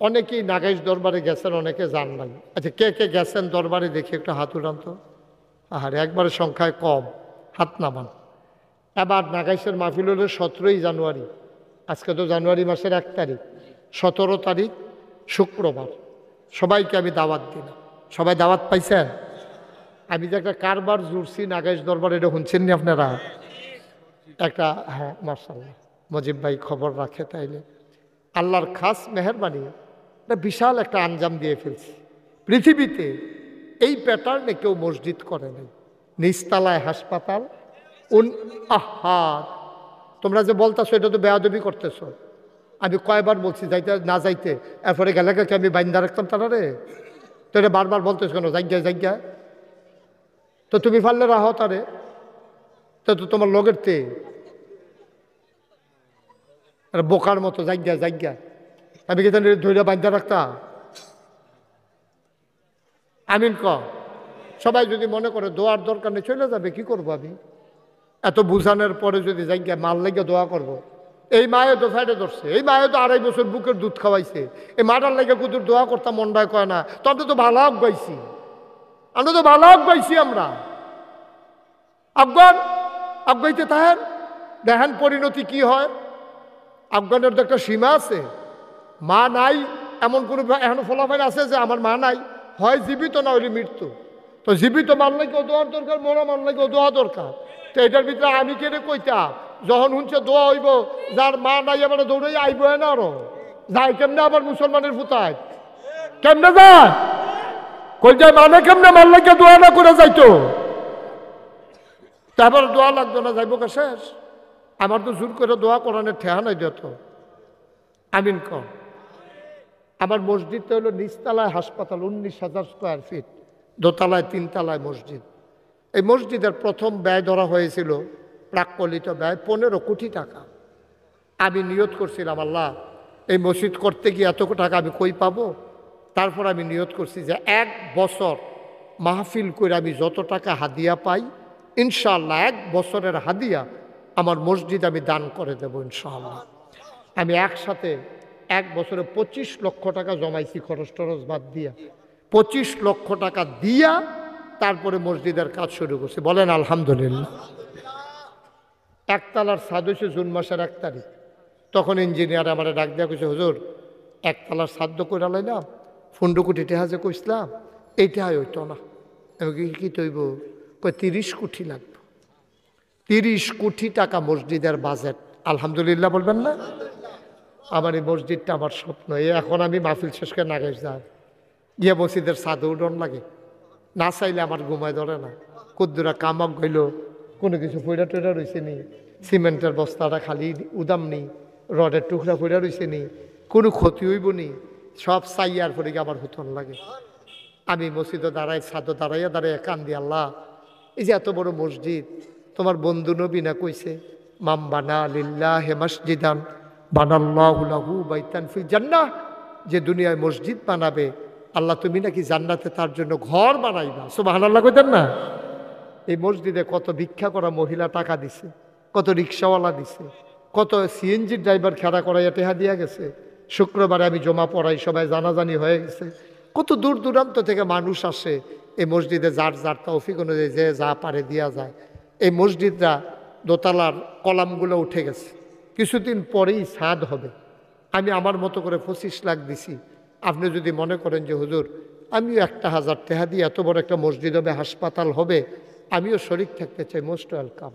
অনেকেই নাগাইশ দরবারে গেছেন, অনেকে যান নাই। আচ্ছা, কে কে গেছেন দরবারে দেখি একটু হাত উঠান তো। আহারে, একবারে সংখ্যায় কম, হাত নামান। এবার নাগাইশের মাহফিল হলো 17ই জানুয়ারি। আজকে তো জানুয়ারি মাসের 1 তারিখ, 17 তারিখ শুক্রবার। সবাইকে আমি দাওয়াত দিলাম। সবাই দাওয়াত পাইছেন? আমি যে একটা কারবার জুড়ছি নাগাইশ দরবার, এটা শুনছেন নি আপনারা? একটা, হ্যাঁ মার্শাল্লাহ, মজিব ভাই খবর রাখে। তাইলে আল্লাহর খাস মেহরবানি, এটা বিশাল একটা আঞ্জাম দিয়ে ফেলছি। পৃথিবীতে এই প্যাটার্নে কেউ মসজিদ করে নাই। নিচতলায় হাসপাতাল, আহার। তোমরা যে বলতেছো এটা তো বেয়াদবি করতেছো। আমি কয়বার বলছি যাইতে না যাইতে, এরপরে গেলে কে আমি বাইন্দা রাখতাম তারা রে? তো এটা বারবার বলতেছো কেন? জায়গা জায়গা তো তুমি পারলে রাহো তারে, তো তোমার লগের তে বোকার মতো জায়গা জায়গা। আমি কি ধৈর্য বান্ধা রাখতাম? আমিন ক। সবাই যদি মনে করে দোয়ার দরকার নেই, চলে যাবে, কি করবো আমি? এত বুঝানোর পরে যদি জায়গা মাল লাগিয়ে দোয়া করবো? এই মায়ে তো ফাইডে ধরছে, এই মায়ে তো 2.5 বছর বুকের দুধ খাওয়াইছে, এই মাটার লাগে কুতুর দোয়া করতাম মনটায় কয় না। তবে তো ভালো হক গাইছি, আমরা তো ভালো হক গাইছি। আমরা আফগান আফগাইতে থাকেন, দেখেন পরিণতি কি হয়। আফগানের তো একটা সীমা আছে। মা নাই এমন কোনো এখনো ফলাফল আছে যে আমার মা নাই? হয় জীবিত, না হইলে মৃত্যু। তো জীবিত মান লাগেও দোয়ার দরকার, মরা মান লাগেও দোয়া দরকার। তো এটার ভিতরে আমি কেন কইতাম, যখন শুনছে দোয়া হইব, যার মা নাই আবার দৌড়াই আইব না। আরো যায় কেমনে আবার মুসলমানের ফুতায়? কেমনে যায়? কই যায় মানে কেমনে মান লাগে দোয়া না করে যাইতো? তারপর দোয়া লাগতো না, যাইব কা শেষ। আমার তো জোর করে দোয়া করানোর ঠেহা নাই দিত। আমিন কর। আমার মসজিদটা হলো নিচতলায় হাসপাতাল, 19,000 স্কোয়ার ফিট, দোতলায় 3 তলায় মসজিদ। এই মসজিদের প্রথম ব্যয় ধরা হয়েছিল, প্রাক্কলিত ব্যয় 15 কোটি টাকা। আমি নিয়ত করছিলাম, আল্লাহ এই মসজিদ করতে গিয়ে এত টাকা আমি কই পাবো? তারপর আমি নিয়ত করছি যে 1 বছর মাহফিল করে আমি যত টাকা হাদিয়া পাই, ইনশাআল্লাহ 1 বছরের হাদিয়া আমার মসজিদ আমি দান করে দেব ইনশাআল্লাহ। আমি একসাথে 1 বছরে 25 লক্ষ টাকা জমাইছি, খরচ টরচ বাদ দিয়া 25 লক্ষ টাকা দিয়া তারপরে মসজিদের কাজ শুরু করছি। বলেন আলহামদুলিল্লাহ। 1 তলার ছাদ হয়েছে জুন মাসের 1 তারিখ। তখন ইঞ্জিনিয়ার আমার ডাক দেওয়া কইছে, হুজুর 1 তলার ছাদ করে লাইলাম, 15 কোটি টাকা যে কইসলাম এইটাই হইতো না। আমি কি তৈব? কই 30 কোটি লাগবে। 30 কোটি টাকা মসজিদের বাজেট। আলহামদুলিল্লাহ বলবেন না? আমার এই মসজিদটা আমার স্বপ্ন। এখন আমি মাহফিল শেষ করে নাগাইশ যাই, গিয়ে মসজিদের ছাদে উডন লাগে, না চাইলে আমার ঘুমায় ধরে না। কুদ্দুরা কামক গইল, কোনো কিছু ফইরা টইরা রয়েছে নি, সিমেন্টের বস্তাটা খালি উদাম নি, রডের টুকরা ফইরা রয়েছে নি, কোনো ক্ষতি হইব নি, সব চাইয়ার পরে আমার হুতন লাগে। আমি মসজিদে দাঁড়াই, ছাদে দাঁড়াইয়া কান্দি, আল্লাহ এই যে এত বড় মসজিদ, তোমার বন্ধু নবী না কইছে, মাম্বানা লিল্লাহি মাসজিদান বানাল্লাহু লাহু বাইতান ফিল জান্নাহ, যে দুনিয়ায় মসজিদ বানাবে আল্লাহ তুমি নাকি জান্নাতে তার জন্য ঘর বানাইবা। সুবহানাল্লাহ কইতেন না? এই মসজিদে কত ভিক্ষা করা মহিলা টাকা দিছে, কত রিক্সাওয়ালা দিছে, কত সিএনজি ড্রাইভার খেড়া করাইয়া টেহা দিয়া গেছে। শুক্রবারে আমি জমা পড়াই, সবাই জানাজানি হয়ে গেছে। কত দূর দূরান্ত থেকে মানুষ আসে এই মসজিদে, যার যার তৌফিক অনুযায়ী যে যা পারে দিয়া যায়। এই মসজিদটা দোতলার কলামগুলো উঠে গেছে, কিছুদিন পরেই ছাদ হবে। আমি আমার মতো করে 25 লাখ দিছি। আপনি যদি মনে করেন যে হুজুর আমিও 1,000 টাকা দিয়ে এত বড় একটা মসজিদ হবে, হাসপাতাল হবে, আমিও শরীক থাকতে চাই, মোস্ট ওয়েলকাম,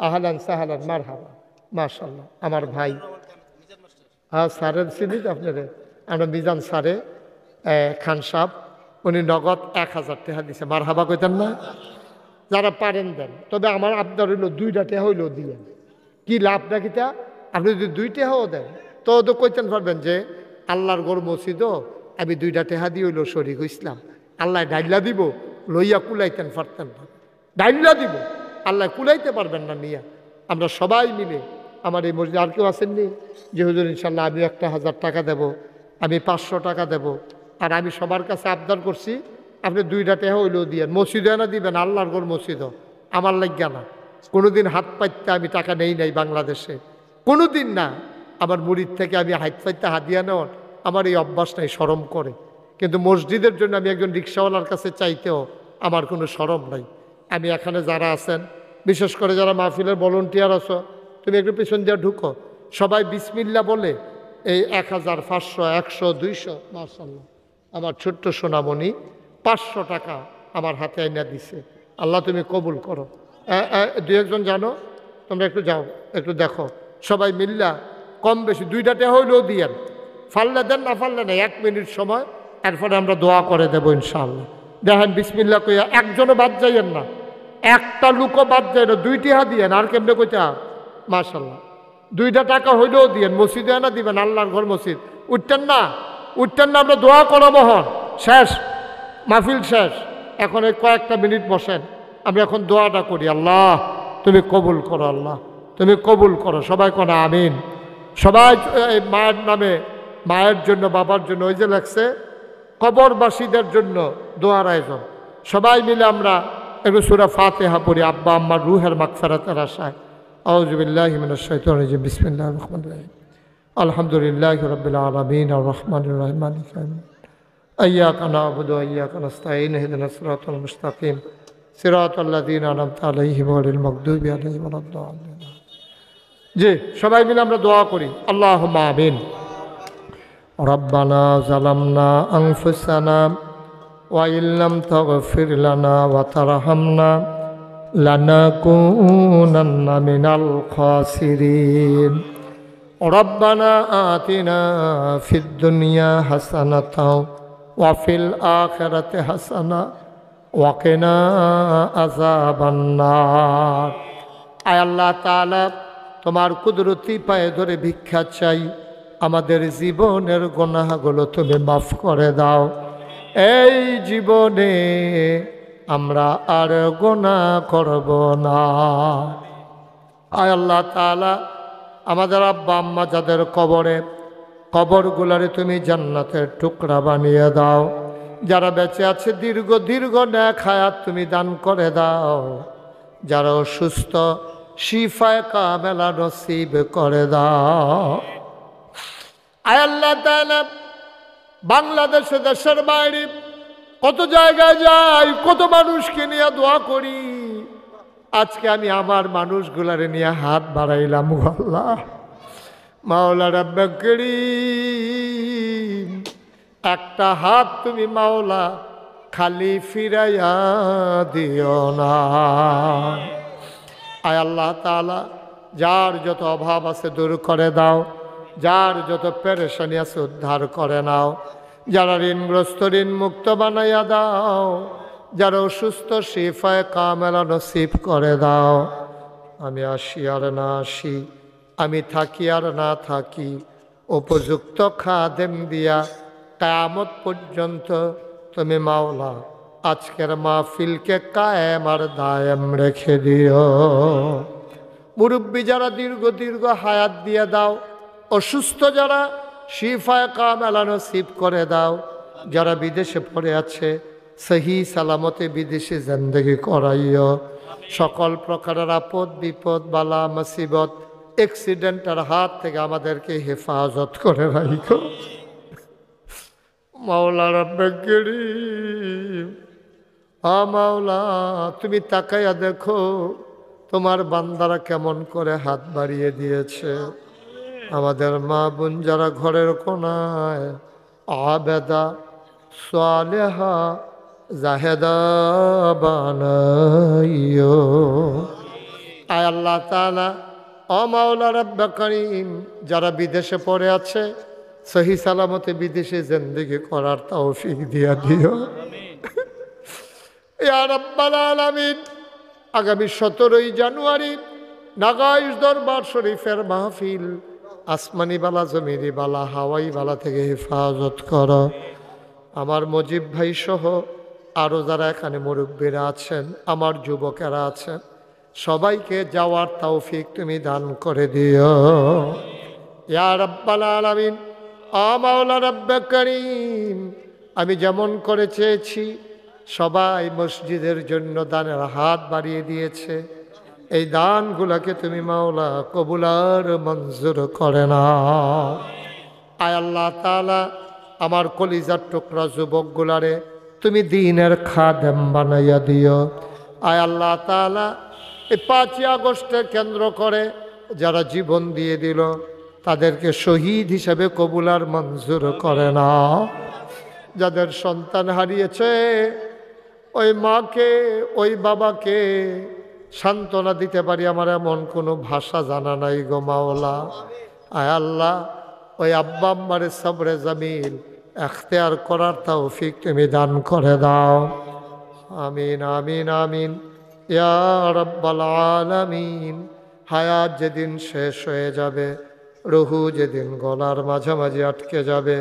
আহলান সাহালান মারহাবা। মাশাআল্লাহ আমার ভাই, হ্যাঁ স্যারের চিনি আপনারে, আমরা মিজান স্যারে খান সাহেব, উনি নগদ 1,000 টাকা দিছে। মারহাবা কইতেন না? যারা পারেন দেন, তবে আমার আবদার হইল 2টা টাকা হইলেও দিয়েন। কি লাভ নাকি তা? আপনি যদি 2 টাকাও দেন তো কইতেন পারবেন যে আল্লাহর ঘর মসজিদও আমি 2টা টাকা দিয়ে হইলেও শরীক ইসলাম। আল্লাহ ডাইলা দিব, লইয়া কুলাইতেন পারতেন না। ডাইলা দিব, আল্লাহ কুলাইতে পারবেন না নিয়া। আমরা সবাই মিলে আমার এই মসজিদ, আর কেউ আসেননি যে হুজুর ইনশাল্লাহ আমি 1,000 টাকা দেব, আমি 500 টাকা দেব। আর আমি সবার কাছে আবদার করছি আপনি 2টা টাকা হইলেও দিয়েন। মসজিদে না দিবেন, আল্লাহর ঘর মসজিদও, আমার লাগিয়া না। কোনোদিন হাত পাইতে আমি টাকা নেই নাই বাংলাদেশে, কোনোদিন না। আমার মুরিদ থেকে আমি হাত পাইতে হাদিয়া নেওয়ার আমার এই অভ্যাস নাই, শরম করে। কিন্তু মসজিদের জন্য আমি একজন রিক্সাওয়ালার কাছে চাইতেও আমার কোনো শরম নাই। আমি এখানে যারা আছেন, বিশেষ করে যারা মাহফিলের ভলান্টিয়ার আছো, তুমি একটু পেছন দিয়ে ঢুকো, সবাই বিসমিল্লাহ বলে এই 1,000, 500, 100, 200, মাশাআল্লাহ আমার ছোট্ট সোনামণি 500 টাকা আমার হাতে আইনা দিছে। আল্লাহ তুমি কবুল করো। 2-1জন জানো, তোমরা একটু যাও, একটু দেখো, সবাই মিল্লা কম বেশি 2টা টাকা হইলেও দিয়েন। ফাললে দেন, না ফাললে না, 1 মিনিট সময়, এরপরে আমরা দোয়া করে দেবো ইনশাআল্লাহ। দেখেন বিসমিল্লাহ কইয়া একজনও বাদ যাইয়েন না, একটা লুকও বাদ যায় না। 2 টাকা দিয়েন, আর কেমনে কইতে? মাশাআল্লাহ 2টা টাকা হইলেও দিয়েন। মসজিদে না দিবেন, আল্লাহর ঘর মসজিদ। উঠতেন না, উঠতেন না, আমরা দোয়া করো। মহন শেষ, মাহফিল শেষ, এখন এই কয়েকটা মিনিট বসেন, আমরা এখন দোয়াটা করি। আল্লাহ তুমি কবুল করো, আল্লাহ তুমি কবুল করো। সবাই কোন আমিন। সবাই এই মায়ের নামে, মায়ের জন্য, বাবার জন্য, ওই যে লাগছে কবরবাসীদের জন্য দোয়ার আয়োজন। সবাই মিলে আমরা একটু সূরা ফাতিহা পড়ি আব্বা আম্মার রুহের মাগফিরাতের আশায়। আউযু বিল্লাহি মিনাশ শাইতানির রাজিম। বিসমিল্লাহির রহমানির রহিম। আলহামদুলিল্লাহি রাব্বিল আলামিন আর রহমানির রহিম মালিকি ইয়াউমিদ্দিন। ইয়্যাকা না'বুদু ওয়া ইয়্যাকা নাস্তাঈন ইহদিনাস সিরাতাল মুস্তাকিম সিরাতাল লাযীনা আন'আমতা আলাইহিম গায়রিল মাগদুবি আলাইহিম ওয়ালাদ-দাল্লিন। জি, সবাই মিলে আমরা দোয়া করি। আল্লাহুম্মা আমিন। রব্বানা যালামনা আনফুসানা ওয়া ইল্লাম তাগফির লানা ওয়া তারহামনা লানাকুনান্না মিনাল খাসিরিন। রব্বানা আতিনা ফিদ দুনিয়া হাসানাতাও ওয়া ফিল আখিরাতি হাসানা ওয়া কিনা আযাবান নার। আয় আল্লাহ তাআলা, তোমার কুদরতি পায়ে ধরে ভিক্ষা চাই, আমাদের জীবনের গুনাহগুলো তুমি মাফ করে দাও। এই জীবনে আমরা আর গুনাহ করব না। আয় আল্লাহ তাআলা, আমাদের আব্বা আম্মা যাদের কবরে, কবরগুলারে তুমি জান্নাতের টুকরা বানিয়ে দাও। যারা বেঁচে আছে দীর্ঘ দীর্ঘ নেক হায়াত তুমি দান করে দাও। যারা অসুস্থ শিফায়ে কামেলা নসিব করে দাও। আয় আল্লাহ তাআলা, বাংলাদেশে, দেশের বাইরে কত জায়গায় যাই, কত মানুষকে নিয়ে দোয়া করি। আজকে আমি আমার মানুষগুলারে নিয়ে হাত বাড়াইলাম। আল্লাহ মাওলা রাব্বে করিম, একটা হাত তুমি মাওলা খালি ফিরাইয়া দিও না। আয় আল্লাহ তাআলা, যার যত অভাব আছে দূর করে দাও, যার যত পেরেশানি আছে উদ্ধার করে নাও, যারা ঋণগ্রস্ত ঋণ মুক্ত বানাইয়া দাও, যারা অসুস্থ শিফায়ে কামেলা নসিব করে দাও। আমি আসি আর না আসি, আমি থাকি আর না থাকি, উপযুক্ত খাদেম দিয়া কিয়ামত পর্যন্ত তুমি মাওলা আজকের মাহফিলকে কায়েম আর দায়েম রেখে দিও। মুরব্বী যারা দীর্ঘ দীর্ঘ হায়াত দিয়ে দাও, অসুস্থ যারা শিফায়ে কামেলা নসিব করে দাও, যারা বিদেশে পড়ে আছে সহি সালামতে বিদেশে জিন্দেগি করাইও, সকল প্রকারের আপদ বিপদ বালা মুসিবত অ্যাক্সিডেন্টের হাত থেকে আমাদেরকে হেফাজত করে রাখো। মাওলা রব্বে করিম, মাওলা তুমি তাকাইয়া দেখো তোমার বান্দারা কেমন করে হাত বাড়িয়ে দিয়েছে। আমাদের মা বোন যারা ঘরের কোনায় আবেদা সালেহা জাহেদা বানাইও। আয় আল্লাহ তাআলা, ও মাওলা রব্বে করিম, যারা বিদেশে পড়ে আছে সহি সালামতে বিদেশে জিন্দেগি করার তৌফিক দিয়া দিও ইয়া রাব্বাল আলামিন। আগামী 17ই জানুয়ারি নাগাইশ দরবার শরীফের মাহফিল আসমানি বালা জমিনি বালা হাওয়াই বালা থেকে হেফাজত করো। আমার মজিব ভাই সহ আরও যারা এখানে মুরব্বীরা আছেন, আমার যুবকেরা আছেন, সবাইকে যাওয়ার তৌফিক তুমি দান করে দিও ইয়া রাব্বাল আলামিন। ও মাওলা রব্বে করিম, আমি যেমন করে চেয়েছি সবাই মসজিদের জন্য দানের হাত বাড়িয়ে দিয়েছে। এই দানগুলোকে তুমি মাওলা কবুল আর মঞ্জুর করে নাও। আয় আল্লাহ তাআলা, আমার কলিজার টুকরা যুবকগুলারে তুমি দ্বীনের খাদেম বানাইয়া দিও। আয় আল্লাহ তাআলা, এই 5ই আগস্টে কেন্দ্র করে যারা জীবন দিয়ে দিল তাদেরকে শহীদ হিসেবে কবুল আর মঞ্জুর করে নাও। যাদের সন্তান হারিয়েছে ওই মাকে ওই বাবাকে সান্ত্বনা দিতে পারি আমার এমন কোনো ভাষা জানা নাই গো মাওলা। আয় আল্লাহ, ওই আব্বা আম্মারে সবরে জামিল এখতিয়ার করার তৌফিক তুমি দান করে দাও। আমিন আমিন আমিন ইয়া রাব্বাল আলামিন। হায়াত যেদিন শেষ হয়ে যাবে, রুহু যেদিন গলার মাঝামাঝি আটকে যাবে,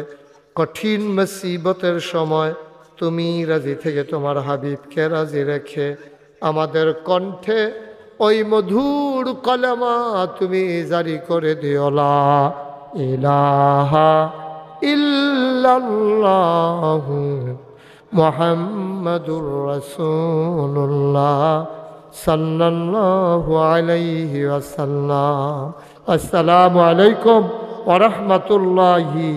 কঠিন মুসিবতের সময় তুমি রাজি থেকে তোমার হাবিবকে রাজি রেখে আমাদের কণ্ঠে ওই মধুর কলেমা তুমি জারি করে দিও, লা ইলাহা ইল্লাল্লাহু মুহাম্মাদুর রাসূলুল্লাহ সাল্লাল্লাহু আলাইহি ওয়াসাল্লাম। আসসালামু আলাইকুম ওয়া রাহমাতুল্লাহি।